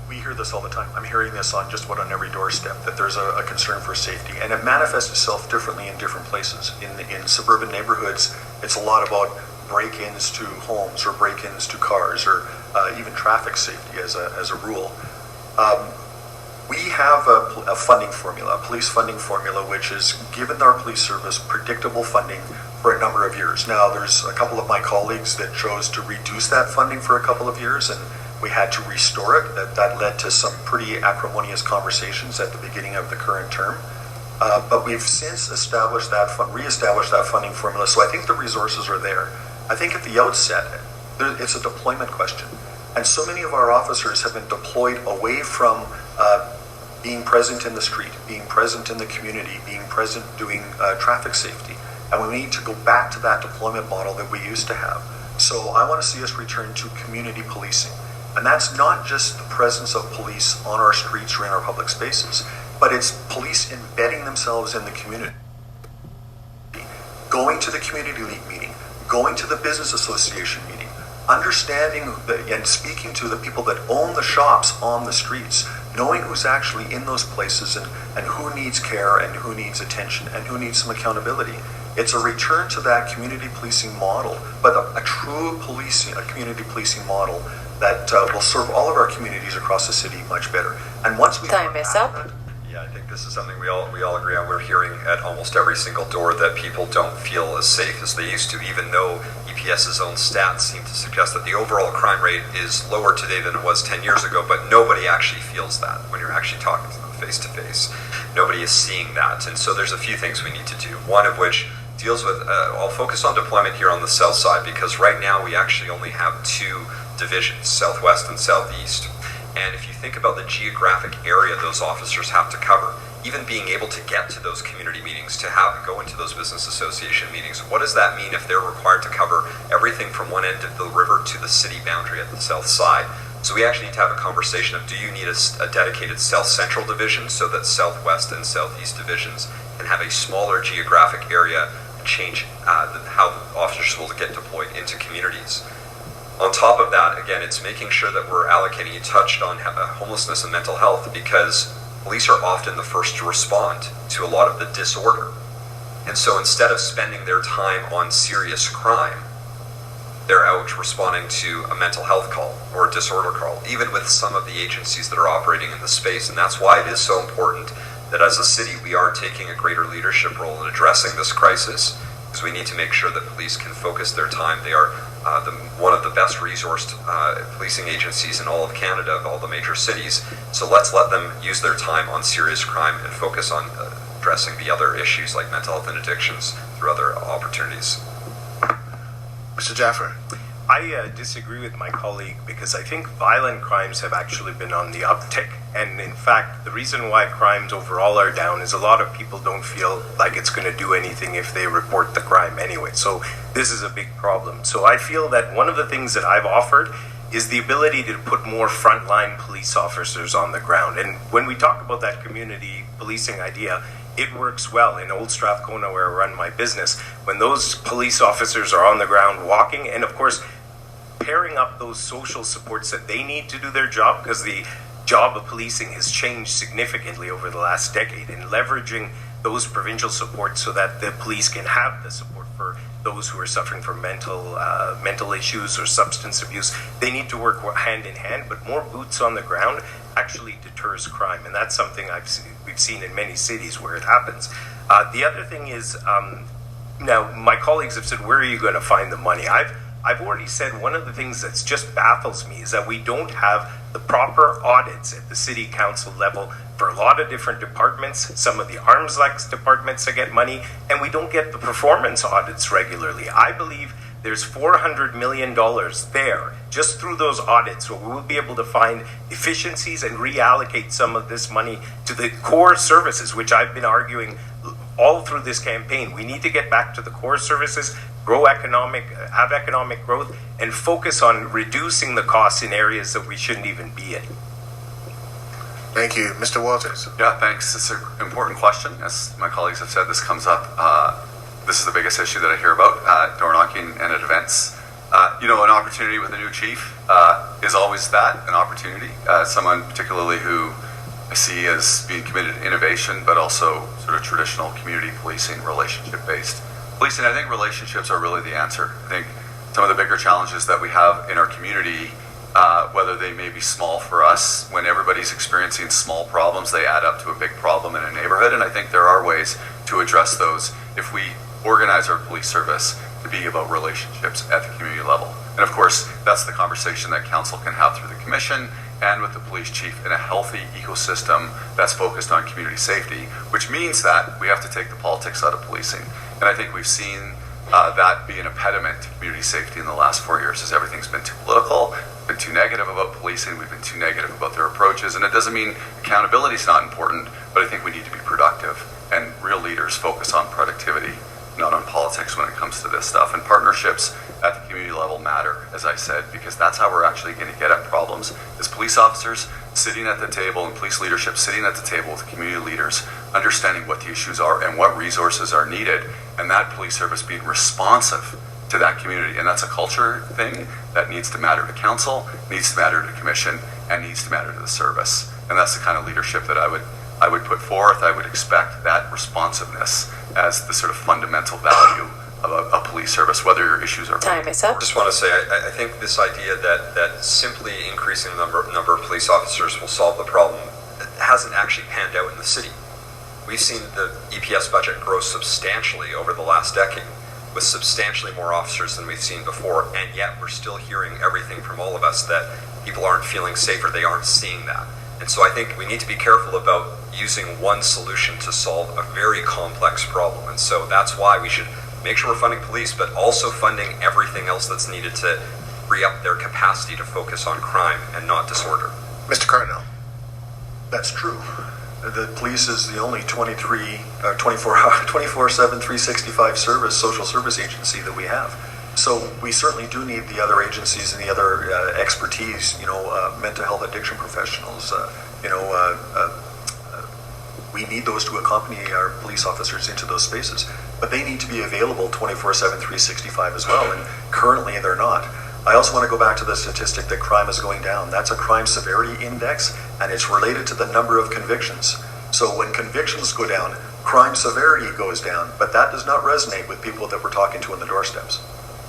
We hear this all the time. I'm hearing this on just about on every doorstep, that there's a concern for safety, and it manifests itself differently in different places. In suburban neighborhoods, it's a lot about break-ins to homes or break-ins to cars or even traffic safety as a rule. We have a funding formula, a police funding formula, which has given our police service predictable funding for a number of years. Now, there's a couple of my colleagues that chose to reduce that funding for a couple of years, and we had to restore it. That led to some pretty acrimonious conversations at the beginning of the current term. But we've since reestablished that funding formula, so I think the resources are there. I think at the outset, it's a deployment question. And so many of our officers have been deployed away from being present in the street, being present in the community, being present doing traffic safety. And we need to go back to that deployment model that we used to have. So I want to see us return to community policing. And that's not just the presence of police on our streets or in our public spaces, but it's police embedding themselves in the community. Going to the community league meeting, going to the business association meeting, understanding and speaking to the people that own the shops on the streets, knowing who's actually in those places and who needs care and who needs attention and who needs some accountability. It's a return to that community policing model, but a true policing, a community policing model that will serve all of our communities across the city much better. And once we Time is up. Yeah, I think this is something we all agree on. We're hearing at almost every single door that people don't feel as safe as they used to, even though EPS's own stats seem to suggest that the overall crime rate is lower today than it was 10 years ago, but nobody actually feels that when you're actually talking to them face to face. Nobody is seeing that. And so there's a few things we need to do, one of which deals with, I'll focus on deployment here on the south side, because right now we actually only have two divisions, southwest and southeast. And if you think about the geographic area those officers have to cover, even being able to get to those community meetings, to go into those business association meetings, what does that mean if they're required to cover everything from one end of the river to the city boundary at the south side? So we actually need to have a conversation of, do you need a dedicated south central division so that southwest and southeast divisions can have a smaller geographic area and change how the officers will get deployed into communities? On top of that, again, it's making sure that we're allocating, you touched on homelessness and mental health, because police are often the first to respond to a lot of the disorder. And so instead of spending their time on serious crime, they're out responding to a mental health call or a disorder call, even with some of the agencies that are operating in the space. And that's why it is so important that as a city we are taking a greater leadership role in addressing this crisis, because we need to make sure that police can focus their time. They are one of the best resourced policing agencies in all of Canada, of all the major cities. So let's let them use their time on serious crime and focus on addressing the other issues like mental health and addictions through other opportunities. Mr. Jaffer. I disagree with my colleague, because I think violent crimes have actually been on the uptick. And in fact, the reason why crimes overall are down is a lot of people don't feel like it's going to do anything if they report the crime anyway. So this is a big problem. So I feel that one of the things that I've offered is the ability to put more frontline police officers on the ground. And when we talk about that community policing idea, it works well in Old Strathcona, where I run my business. When those police officers are on the ground walking, and of course pairing up those social supports that they need to do their job, because the job of policing has changed significantly over the last decade, and leveraging those provincial supports so that the police can have the support for those who are suffering from mental issues or substance abuse. They need to work hand in hand, but more boots on the ground actually deters crime, and that's something we've seen in many cities where it happens. The other thing is, now my colleagues have said, where are you going to find the money? I've already said one of the things that just baffles me is that we don't have the proper audits at the city council level for a lot of different departments, some of the arm's length departments that get money, and we don't get the performance audits regularly. I believe there's $400 million there just through those audits, where we will be able to find efficiencies and reallocate some of this money to the core services, which I've been arguing all through this campaign. We need to get back to the core services, have economic growth, and focus on reducing the costs in areas that we shouldn't even be in. Thank you. Mr. Walters. Yeah, thanks. It's an important question. As my colleagues have said, this comes up. This is the biggest issue that I hear about, door knocking and at events. An opportunity with a new chief is always that, an opportunity. Someone particularly who I see as being committed to innovation, but also sort of traditional community policing, relationship-based policing. I think relationships are really the answer. I think some of the bigger challenges that we have in our community, whether they may be small for us, when everybody's experiencing small problems, they add up to a big problem in a neighborhood. And I think there are ways to address those if we organize our police service to be about relationships at the community level. And of course, that's the conversation that council can have through the commission and with the police chief in a healthy ecosystem that's focused on community safety, which means that we have to take the politics out of policing. And I think we've seen that be an impediment to community safety in the last 4 years, as everything's been too political, been too negative about policing, we've been too negative about their approaches. And it doesn't mean accountability is not important, but I think we need to be productive, and real leaders focus on productivity, not on politics when it comes to this stuff. And partnerships at the community level matter, as I said, because that's how we're actually going to get at problems, is police officers sitting at the table and police leadership sitting at the table with community leaders, understanding what the issues are and what resources are needed, and that police service being responsive to that community. And that's a culture thing that needs to matter to council, needs to matter to commission, and needs to matter to the service. And that's the kind of leadership that I would put forth. I would expect that responsiveness as the sort of fundamental value of a police service, whether your issues are... Time is up. I just want to say, I think this idea that simply increasing the number of police officers will solve the problem hasn't actually panned out in the city. We've seen the EPS budget grow substantially over the last decade, with substantially more officers than we've seen before, and yet we're still hearing everything from all of us that people aren't feeling safer, they aren't seeing that. And so I think we need to be careful about using one solution to solve a very complex problem. And so that's why we should make sure we're funding police, but also funding everything else that's needed to free up their capacity to focus on crime and not disorder. Mr. Cardinal. That's true. The police is the only 24/7, 365 social service agency that we have. So we certainly do need the other agencies and the other expertise, mental health addiction professionals, we need those to accompany our police officers into those spaces. But they need to be available 24/7, 365 as well, and currently they're not. I also want to go back to the statistic that crime is going down. That's a crime severity index, and it's related to the number of convictions. So when convictions go down, crime severity goes down, but that does not resonate with people that we're talking to on the doorsteps.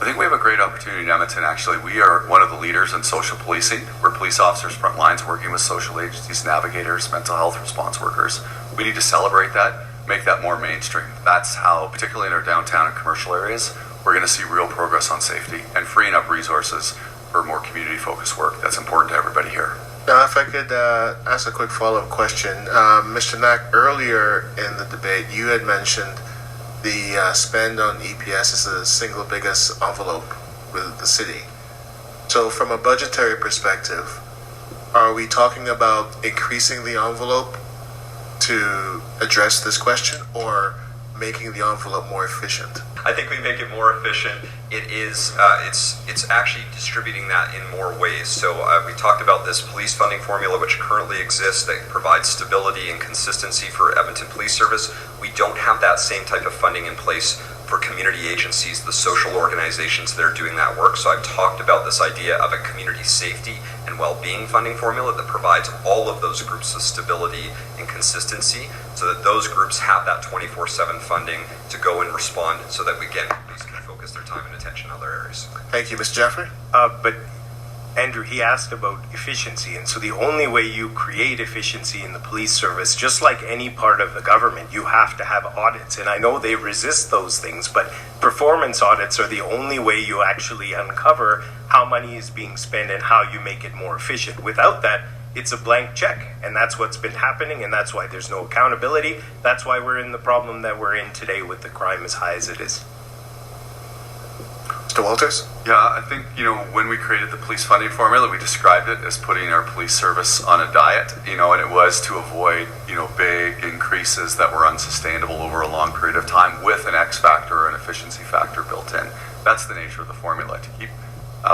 I think we have a great opportunity in Edmonton, actually. We are one of the leaders in social policing. We're police officers, front lines, working with social agencies, navigators, mental health response workers. We need to celebrate that, make that more mainstream. That's how, particularly in our downtown and commercial areas, we're going to see real progress on safety and freeing up resources for more community-focused work. That's important to everybody here. Now, if I could ask a quick follow-up question. Mr. Knack, earlier in the debate, you had mentioned the spend on EPS is the single biggest envelope with the city. So from a budgetary perspective, are we talking about increasing the envelope to address this question, or making the envelope more efficient? I think we make it more efficient. It's actually distributing that in more ways. So we talked about this police funding formula, which currently exists, that provides stability and consistency for Edmonton Police Service. We don't have that same type of funding in place for community agencies, the social organizations that are doing that work. So I've talked about this idea of a community safety and well-being funding formula that provides all of those groups with stability and consistency, so that those groups have that 24/7 funding to go and respond, so that police can focus their time and attention in other areas. Thank you, Mr. Jeffrey. But Andrew, he asked about efficiency, and so the only way you create efficiency in the police service, just like any part of the government, you have to have audits. And I know they resist those things, but performance audits are the only way you actually uncover how money is being spent and how you make it more efficient. Without that, it's a blank check, and that's what's been happening, and that's why there's no accountability. That's why we're in the problem that we're in today with the crime as high as it is. Mr. Walters? Yeah, I think, when we created the police funding formula, we described it as putting our police service on a diet, and it was to avoid, big increases that were unsustainable over a long period of time with an X factor or an efficiency factor built in. That's the nature of the formula, to keep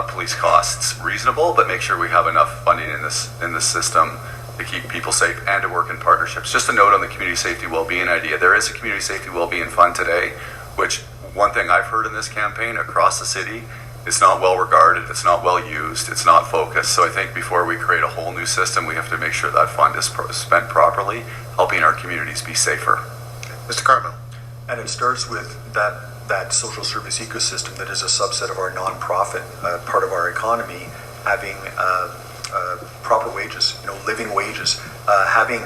police costs reasonable, but make sure we have enough funding in this system to keep people safe and to work in partnerships. Just a note on the community safety well-being idea. There is a community safety well-being fund today, which one thing I've heard in this campaign across the city, it's not well regarded, it's not well used, it's not focused. So I think before we create a whole new system, we have to make sure that fund is spent properly, helping our communities be safer. Mr. Carmel. And it starts with that that social service ecosystem that is a subset of our nonprofit part of our economy having proper wages, living wages, having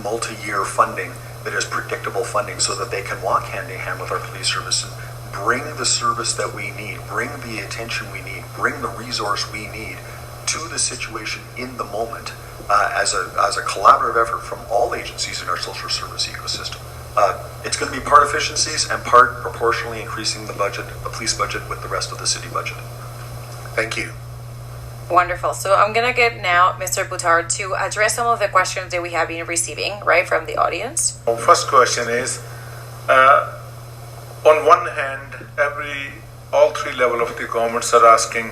multi-year funding that is predictable funding so that they can walk hand in hand with our police service and bring the service that we need, bring the attention we need, bring the resource we need to the situation in the moment as a collaborative effort from all agencies in our social service ecosystem. It's going to be part efficiencies and part proportionally increasing the budget, the police budget, with the rest of the city budget. Thank you. Wonderful. So I'm going to get now Mr. Boutard to address some of the questions that we have been receiving, right, from the audience. First question is, on one hand, all three levels of the governments are asking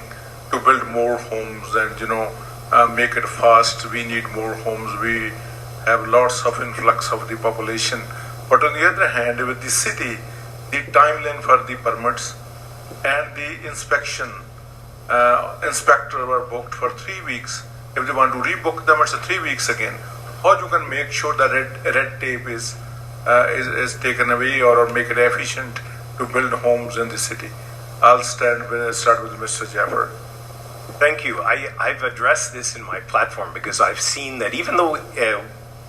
to build more homes and make it fast. We need more homes. We have lots of influx of the population. But on the other hand, with the city, the timeline for the permits and the inspection inspector were booked for 3 weeks. If they want to rebook them, it's 3 weeks again. How you can make sure that red tape is taken away or make it efficient to build homes in the city? I'll start with Mr. Jaffer. Thank you. I've addressed this in my platform because I've seen that even though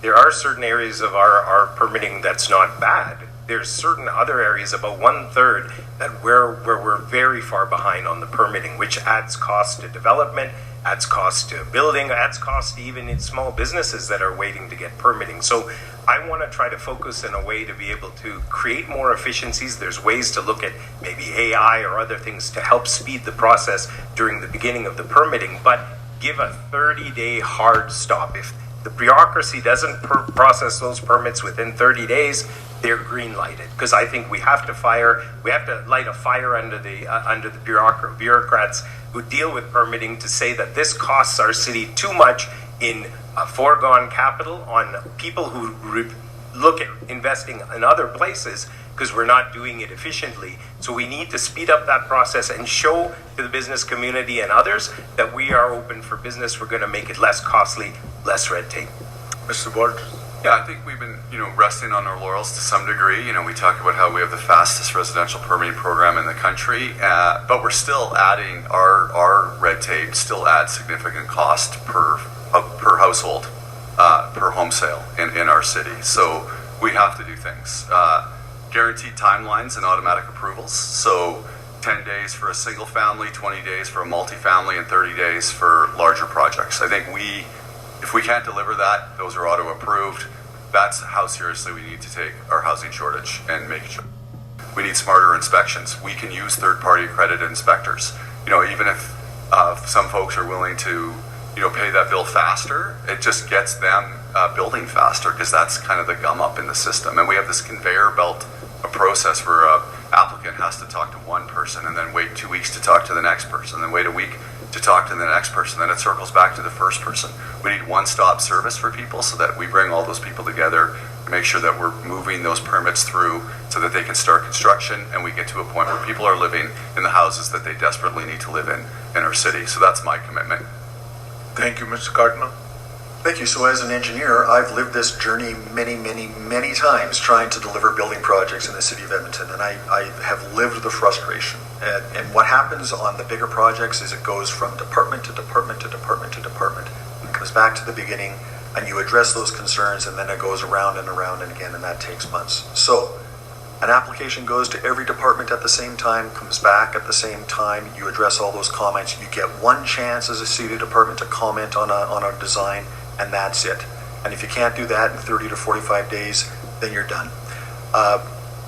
there are certain areas of our permitting that's not bad, there's certain other areas, about 1/3, that where we're very far behind on the permitting, which adds cost to development, adds cost to building, adds cost to even in small businesses that are waiting to get permitting. So I want to try to focus in a way to be able to create more efficiencies. There's ways to look at maybe AI or other things to help speed the process during the beginning of the permitting, but give a 30-day hard stop. If the bureaucracy doesn't process those permits within 30 days, they're green lighted. Because I think we have to light a fire under the bureaucrats who deal with permitting to say that this costs our city too much in foregone capital on people who look at investing in other places because we're not doing it efficiently. So we need to speed up that process and show to the business community and others that we are open for business. We're going to make it less costly, less red tape. Mr. Ward? Yeah, I think we've been, resting on our laurels to some degree. We talk about how we have the fastest residential permitting program in the country, but we're still adding our red tape still adds significant cost per household, per home sale in our city. So we have to do things. Guaranteed timelines and automatic approvals. So 10 days for a single family, 20 days for a multifamily, and 30 days for larger projects. I think if we can't deliver that, those are auto approved. That's how seriously we need to take our housing shortage and make sure. We need smarter inspections. We can use third-party accredited inspectors. Even if some folks are willing to, pay that bill faster, it just gets them building faster because that's kind of the gum up in the system. And we have this conveyor belt process where an applicant has to talk to one person and then wait 2 weeks to talk to the next person, then wait a week to talk to the next person, then it circles back to the first person. We need one-stop service for people so that we bring all those people together, make sure that we're moving those permits through so that they can start construction and we get to a point where people are living in the houses that they desperately need to live in our city. So that's my commitment. Thank you, Mr. Cardinal. Thank you. So as an engineer, I've lived this journey many, many, many times trying to deliver building projects in the city of Edmonton, and I have lived the frustration. And what happens on the bigger projects is it goes from department to department to department to department. It comes back to the beginning, and you address those concerns, and then it goes around and around and again, and that takes months. So an application goes to every department at the same time, comes back at the same time, you address all those comments, you get one chance as a city department to comment on a design, and that's it. And if you can't do that in 30 to 45 days, then you're done.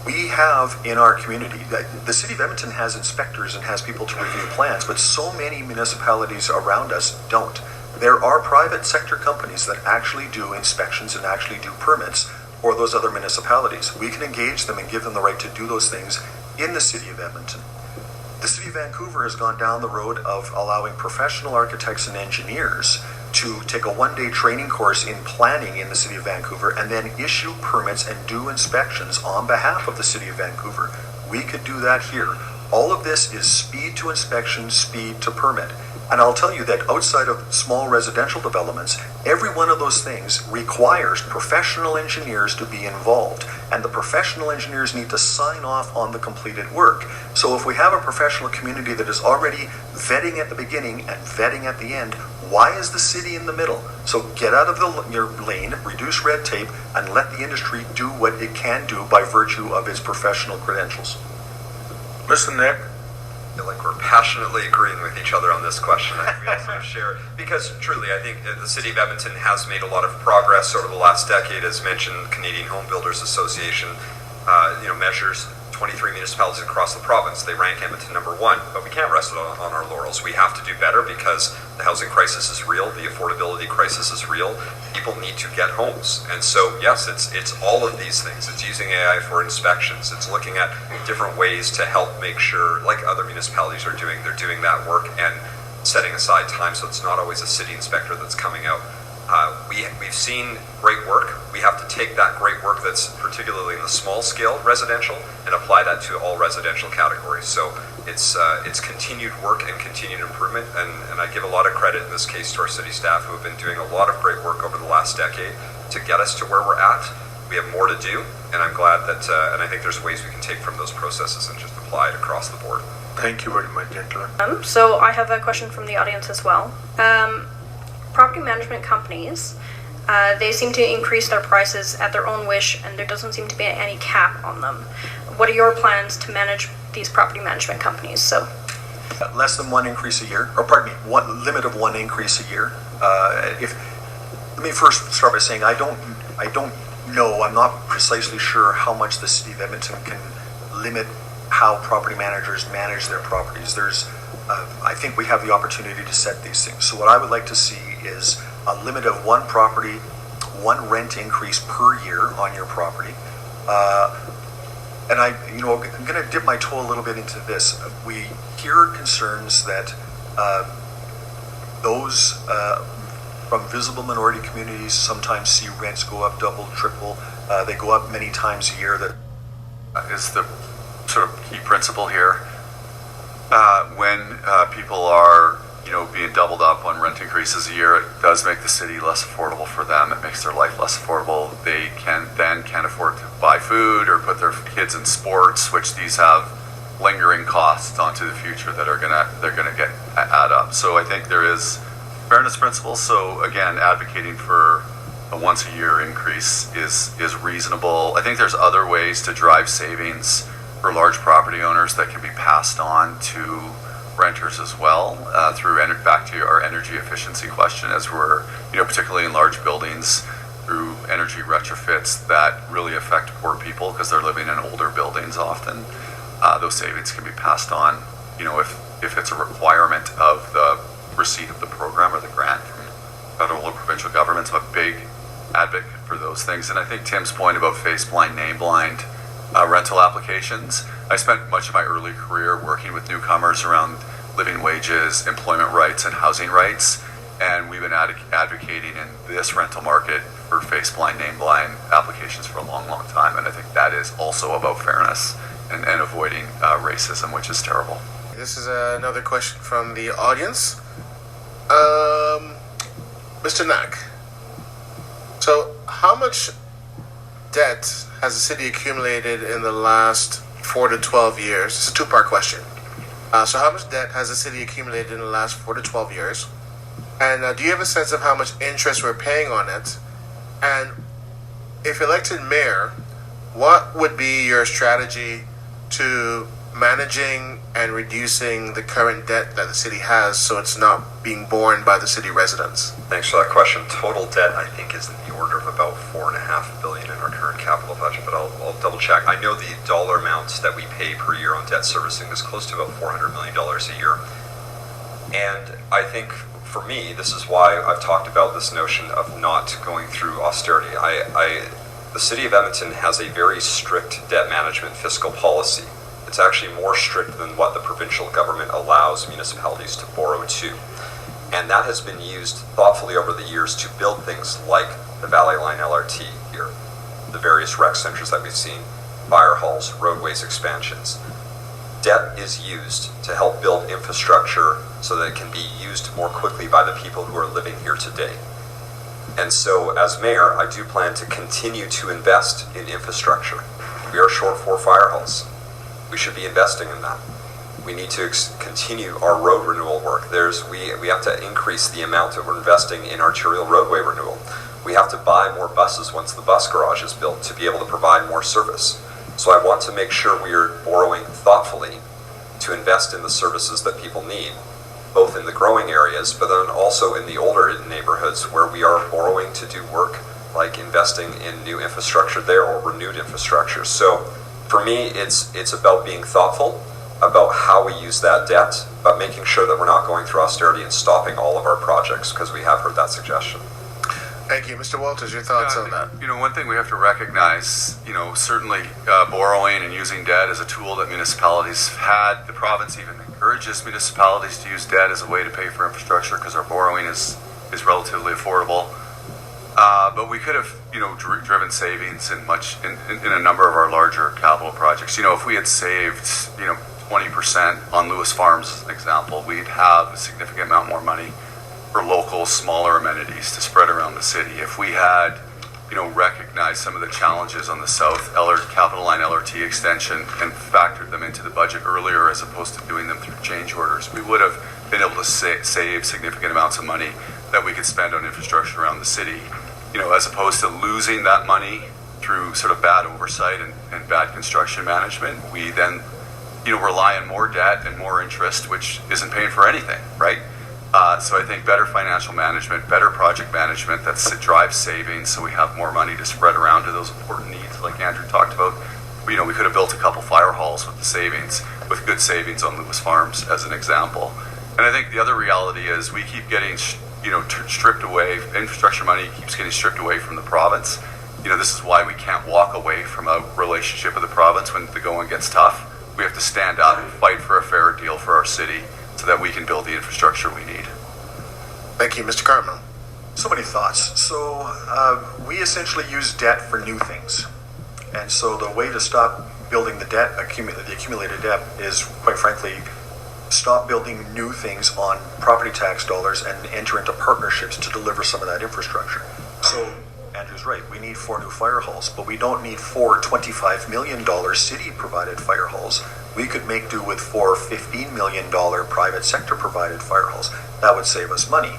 We have in our community, the city of Edmonton has inspectors and has people to review plans, but so many municipalities around us don't. There are private sector companies that actually do inspections and actually do permits for those other municipalities. We can engage them and give them the right to do those things in the city of Edmonton. The city of Vancouver has gone down the road of allowing professional architects and engineers to take a one-day training course in planning in the city of Vancouver and then issue permits and do inspections on behalf of the city of Vancouver. We could do that here. All of this is speed to inspection, speed to permit. And I'll tell you that outside of small residential developments, every one of those things requires professional engineers to be involved. And the professional engineers need to sign off on the completed work. So if we have a professional community that is already vetting at the beginning and vetting at the end, why is the city in the middle? So get out of your lane, reduce red tape, and let the industry do what it can do by virtue of its professional credentials. Mr. Nick? I feel like we're passionately agreeing with each other on this question. I think we all sort of share, because truly, I think the City of Edmonton has made a lot of progress over the last decade. As mentioned, Canadian Home Builders Association, measures 23 municipalities across the province. They rank Edmonton number 1, but we can't rest on our laurels. We have to do better because the housing crisis is real, the affordability crisis is real. People need to get homes, and so yes, it's all of these things. It's using AI for inspections. It's looking at different ways to help make sure, like other municipalities are doing, they're doing that work and setting aside time so it's not always a city inspector that's coming out. We've seen great work. We have to take that great work that's particularly in the small scale residential and apply that to all residential categories. So it's continued work and continued improvement, and I give a lot of credit in this case to our city staff who have been doing a lot of great work over the last decade to get us to where we're at. We have more to do, and I'm glad that, and I think there's ways we can take from those processes and just apply it across the board. Thank you very much, gentlemen. So I have a question from the audience as well. Property management companies, they seem to increase their prices at their own wish, and there doesn't seem to be any cap on them. What are your plans to manage these property management companies? So, less than one increase a year, or pardon me, one limit of one increase a year. Let me first start by saying I don't know. I'm not precisely sure how much the City of Edmonton can limit how property managers manage their properties. I think we have the opportunity to set these things. So what I would like to see is a limit of one property, one rent increase per year on your property. And I'm going to dip my toe a little bit into this. We hear concerns that those from visible minority communities sometimes see rents go up double, triple. They go up many times a year. That is the sort of key principle here. When people are, being doubled up on rent increases a year, it does make the city less affordable for them. It makes their life less affordable. They can't afford to buy food or put their kids in sports, which these have lingering costs onto the future that they're gonna add up. So I think there is fairness principles. So again, advocating for a once a year increase is reasonable. I think there's other ways to drive savings for large property owners that can be passed on to renters as well, back to our energy efficiency question, as we're, particularly in large buildings, through energy retrofits that really affect poor people because they're living in older buildings often. Those savings can be passed on, if it's a requirement of the receipt of the program or the grant from federal or provincial governments. I'm a big advocate for those things. And I think Tim's point about face blind, name blind rental applications. I spent much of my early career working with newcomers around living wages, employment rights, and housing rights. And we've been advocating in this rental market for face blind, name blind applications for a long, long time. And I think that is also about fairness and avoiding racism, which is terrible. This is another question from the audience. Mr. Knack, so how much debt has the city accumulated in the last 4 to 12 years? It's a two-part question. So how much debt has the city accumulated in the last 4 to 12 years? And do you have a sense of how much interest we're paying on it? And if elected mayor, what would be your strategy to managing and reducing the current debt that the city has so it's not being borne by the city residents? Thanks for that question. Total debt, I think, is in the order of about $4.5 billion in our current capital budget, but I'll double check. I know the dollar amounts that we pay per year on debt servicing is close to about $400 million a year. And I think for me, this is why I've talked about this notion of not going through austerity. The city of Edmonton has a very strict debt management fiscal policy. It's actually more strict than what the provincial government allows municipalities to borrow to. And that has been used thoughtfully over the years to build things like the Valley Line LRT here, the various rec centers that we've seen, fire halls, roadways expansions. debt is used to help build infrastructure so that it can be used more quickly by the people who are living here today. And so, as mayor, I do plan to continue to invest in infrastructure. We are short 4 fire halls. We should be investing in that. We need to continue our road renewal work. We have to increase the amount that we're investing in arterial roadway renewal. We have to buy more buses once the bus garage is built to be able to provide more service. So I want to make sure we are borrowing thoughtfully to invest in the services that people need, both in the growing areas, but then also in the older neighborhoods where we are borrowing to do work, like investing in new infrastructure there or renewed infrastructure. So for me, it's about being thoughtful about how we use that debt, but making sure that we're not going through austerity and stopping all of our projects, because we have heard that suggestion. Thank you. Mr. Walters, your thoughts on that? One thing we have to recognize, certainly borrowing and using debt is a tool that municipalities have had. The province even encourages municipalities to use debt as a way to pay for infrastructure because our borrowing is relatively affordable. But we could have, driven savings in a number of our larger capital projects. If we had saved, 20% on Lewis Farms, as an example, we'd have a significant amount more money for local, smaller amenities to spread around the city. If we had, recognized some of the challenges on the South Capital Line LRT extension and factored them into the budget earlier as opposed to doing them through change orders, we would have been able to save significant amounts of money that we could spend on infrastructure around the city, as opposed to losing that money through sort of bad oversight and bad construction management. We then, rely on more debt and more interest, which isn't paying for anything, right? So I think better financial management, better project management that drives savings so we have more money to spread around to those important needs like Andrew talked about. We could have built a couple fire halls with the savings, with good savings on Lewis Farms as an example. And I think the other reality is we keep getting, stripped away, infrastructure money keeps getting stripped away from the province. This is why we can't walk away from a relationship with the province when the going gets tough. We have to stand up and fight for a fair deal for our city so that we can build the infrastructure we need. Thank you. Mr. Cartmel. So many thoughts. So we essentially use debt for new things. And so the way to stop building the debt, the accumulated debt, is, quite frankly, stop building new things on property tax dollars and enter into partnerships to deliver some of that infrastructure. So Andrew's right, we need 4 new fire halls, but we don't need 4 $25 million city-provided fire halls. We could make do with 4 $15 million private sector-provided fire halls. That would save us money.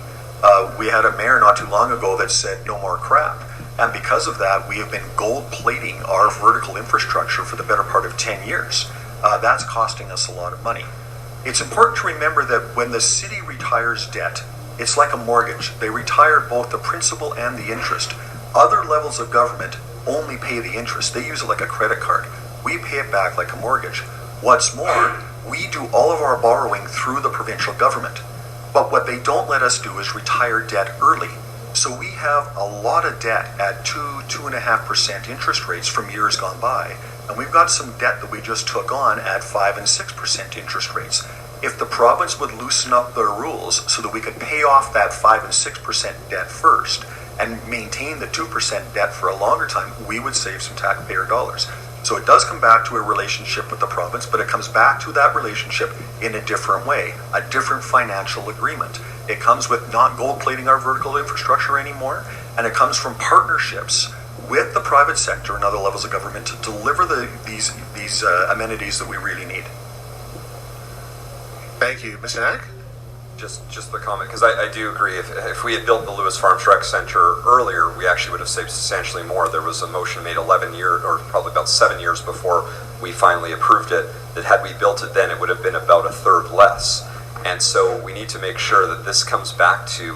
We had a mayor not too long ago that said no more crap. And because of that, we have been gold-plating our vertical infrastructure for the better part of 10 years. That's costing us a lot of money. It's important to remember that when the city retires debt, it's like a mortgage. They retire both the principal and the interest. Other levels of government only pay the interest. They use it like a credit card. We pay it back like a mortgage. What's more, we do all of our borrowing through the provincial government. But what they don't let us do is retire debt early. So we have a lot of debt at 2.5% interest rates from years gone by. And we've got some debt that we just took on at 5 and 6% interest rates. If the province would loosen up their rules so that we could pay off that 5 and 6% debt first and maintain the 2% debt for a longer time, we would save some taxpayer dollars. So it does come back to a relationship with the province, but it comes back to that relationship in a different way, a different financial agreement. It comes with not gold plating our vertical infrastructure anymore, and it comes from partnerships with the private sector and other levels of government to deliver these amenities that we really need. Thank you. Mr. Nack? Just the comment, because I do agree. If we had built the Lewis Farms Rec Center earlier, we actually would have saved substantially more. There was a motion made 11 years, or probably about 7 years before we finally approved it, that had we built it then, it would have been about a third less. And so we need to make sure that this comes back to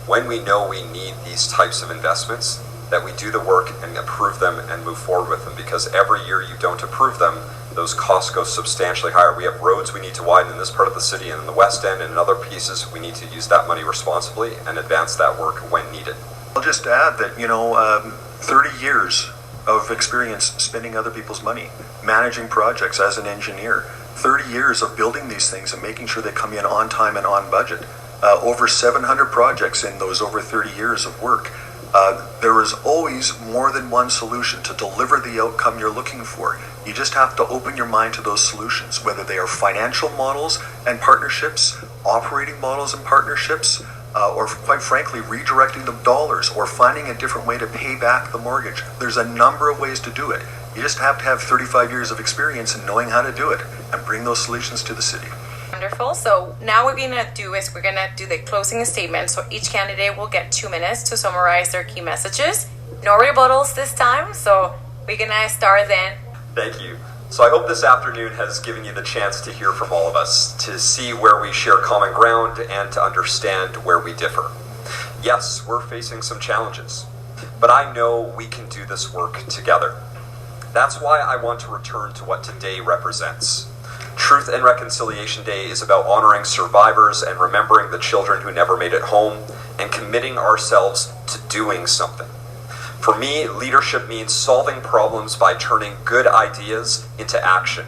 when we know we need these types of investments, that we do the work and approve them and move forward with them, because every year you don't approve them, those costs go substantially higher. We have roads we need to widen in this part of the city and in the West End and in other pieces. We need to use that money responsibly and advance that work when needed. I'll just add that, 30 years of experience spending other people's money, managing projects as an engineer, 30 years of building these things and making sure they come in on time and on budget. Over 700 projects in those over 30 years of work. There is always more than one solution to deliver the outcome you're looking for. You just have to open your mind to those solutions, whether they are financial models and partnerships, operating models and partnerships, or quite frankly, redirecting the dollars or finding a different way to pay back the mortgage. There's a number of ways to do it. You just have to have 35 years of experience in knowing how to do it and bring those solutions to the city. Wonderful. So now what we're going to do is we're going to do the closing statement. So each candidate will get 2 minutes to summarize their key messages. No rebuttals this time. So we're going to start then. Thank you. So I hope this afternoon has given you the chance to hear from all of us, to see where we share common ground and to understand where we differ. Yes, we're facing some challenges, but I know we can do this work together. That's why I want to return to what today represents. Truth and Reconciliation Day is about honoring survivors and remembering the children who never made it home and committing ourselves to doing something. For me, leadership means solving problems by turning good ideas into action.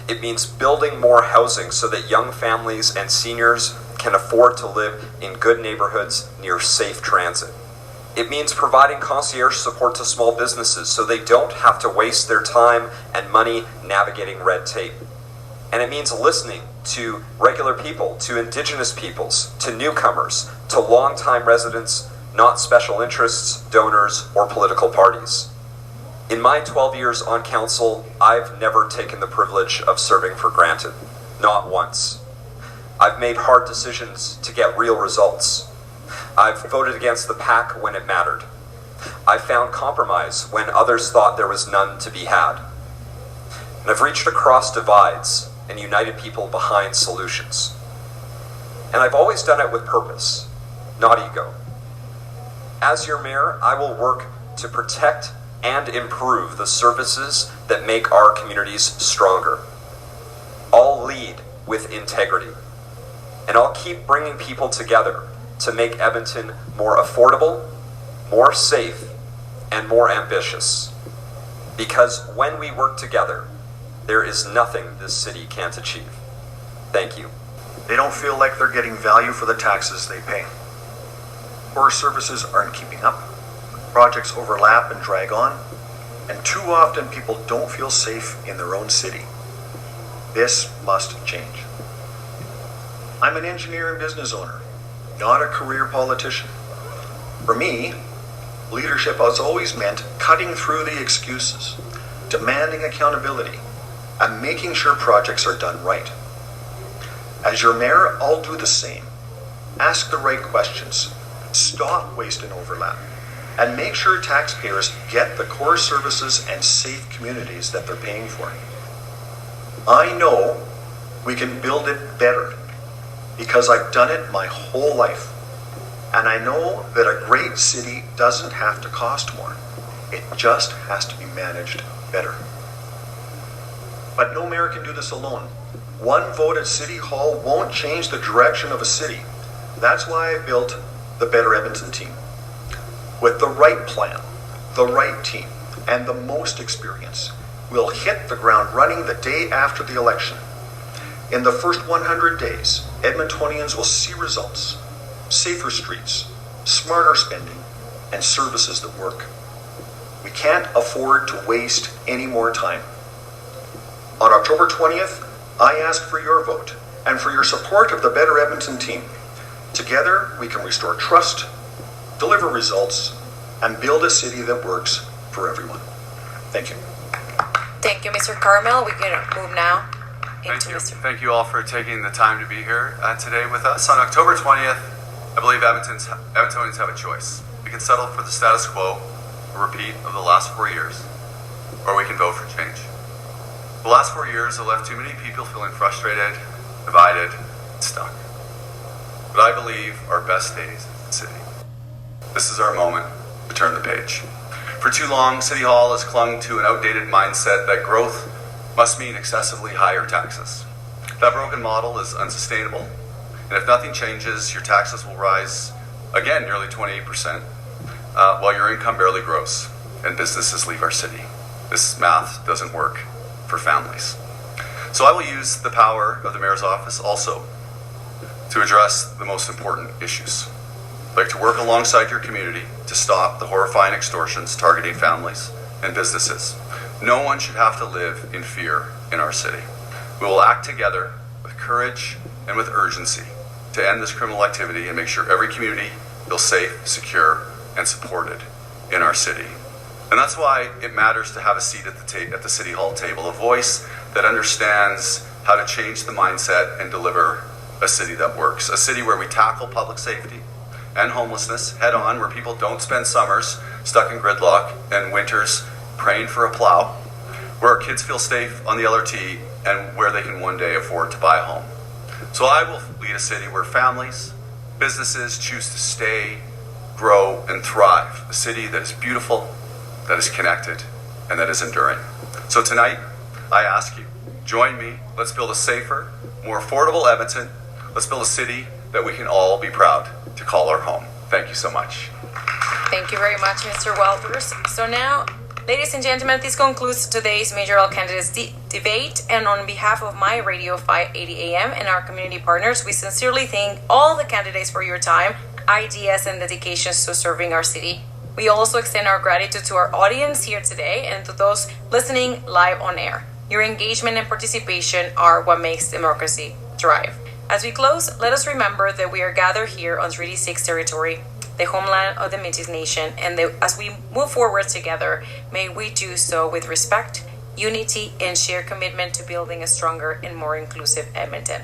It means building more housing so that young families and seniors can afford to live in good neighborhoods near safe transit. It means providing concierge support to small businesses so they don't have to waste their time and money navigating red tape. And it means listening to regular people, to Indigenous peoples, to newcomers, to longtime residents, not special interests, donors, or political parties. In my 12 years on council, I've never taken the privilege of serving for granted. Not once. I've made hard decisions to get real results. I've voted against the pack when it mattered. I found compromise when others thought there was none to be had. And I've reached across divides and united people behind solutions. And I've always done it with purpose, not ego. As your mayor, I will work to protect and improve the services that make our communities stronger. I'll lead with integrity, and I'll keep bringing people together to make Edmonton more affordable, more safe, and more ambitious. Because when we work together, there is nothing this city can't achieve. Thank you. They don't feel like they're getting value for the taxes they pay. Core services aren't keeping up. Projects overlap and drag on. And too often people don't feel safe in their own city. This must change. I'm an engineer and business owner, not a career politician. For me, leadership has always meant cutting through the excuses, demanding accountability, and making sure projects are done right. As your mayor, I'll do the same. Ask the right questions, stop waste and overlap, and make sure taxpayers get the core services and safe communities that they're paying for. I know we can build it better because I've done it my whole life. And I know that a great city doesn't have to cost more. It just has to be managed better. But no mayor can do this alone. One vote at City Hall won't change the direction of a city. That's why I built the Better Edmonton team. With the right plan, the right team, and the most experience, we'll hit the ground running the day after the election. In the first 100 days, Edmontonians will see results. Safer streets, smarter spending, and services that work. We can't afford to waste any more time. On October 20th, I ask for your vote and for your support of the Better Edmonton team. Together, we can restore trust, deliver results, and build a city that works for everyone. Thank you. Thank you, Mr. Carmel. We're going to move now into Mr. Thank you all for taking the time to be here today with us. On October 20th, I believe Edmontonians have a choice. We can settle for the status quo, a repeat of the last 4 years, or we can vote for change. The last 4 years have left too many people feeling frustrated, divided, and stuck. But I believe our best days in the city. This is our moment to turn the page. For too long, City Hall has clung to an outdated mindset that growth must mean excessively higher taxes. That broken model is unsustainable. And if nothing changes, your taxes will rise, again, nearly 28%, while your income barely grows and businesses leave our city. This math doesn't work for families. So I will use the power of the mayor's office also to address the most important issues. I'd like to work alongside your community to stop the horrifying extortions targeting families and businesses. No one should have to live in fear in our city. We will act together with courage and with urgency to end this criminal activity and make sure every community feels safe, secure, and supported in our city. And that's why it matters to have a seat at the City Hall table, a voice that understands how to change the mindset and deliver a city that works, a city where we tackle public safety and homelessness head on, where people don't spend summers stuck in gridlock and winters praying for a plow, where our kids feel safe on the LRT, and where they can one day afford to buy a home. So I will lead a city where families, businesses choose to stay, grow, and thrive, a city that is beautiful, that is connected, and that is enduring. So tonight, I ask you, join me. Let's build a safer, more affordable Edmonton. Let's build a city that we can all be proud to call our home. Thank you so much. Thank you very much, Mr. Walters. So now, ladies and gentlemen, this concludes today's mayoral candidates debate. And on behalf of my Radio 580 AM and our community partners, we sincerely thank all the candidates for your time, ideas, and dedications to serving our city. We also extend our gratitude to our audience here today and to those listening live on air. Your engagement and participation are what makes democracy thrive. As we close, let us remember that we are gathered here on Treaty 6 territory, the homeland of the Métis Nation, and that as we move forward together, may we do so with respect, unity, and shared commitment to building a stronger and more inclusive Edmonton.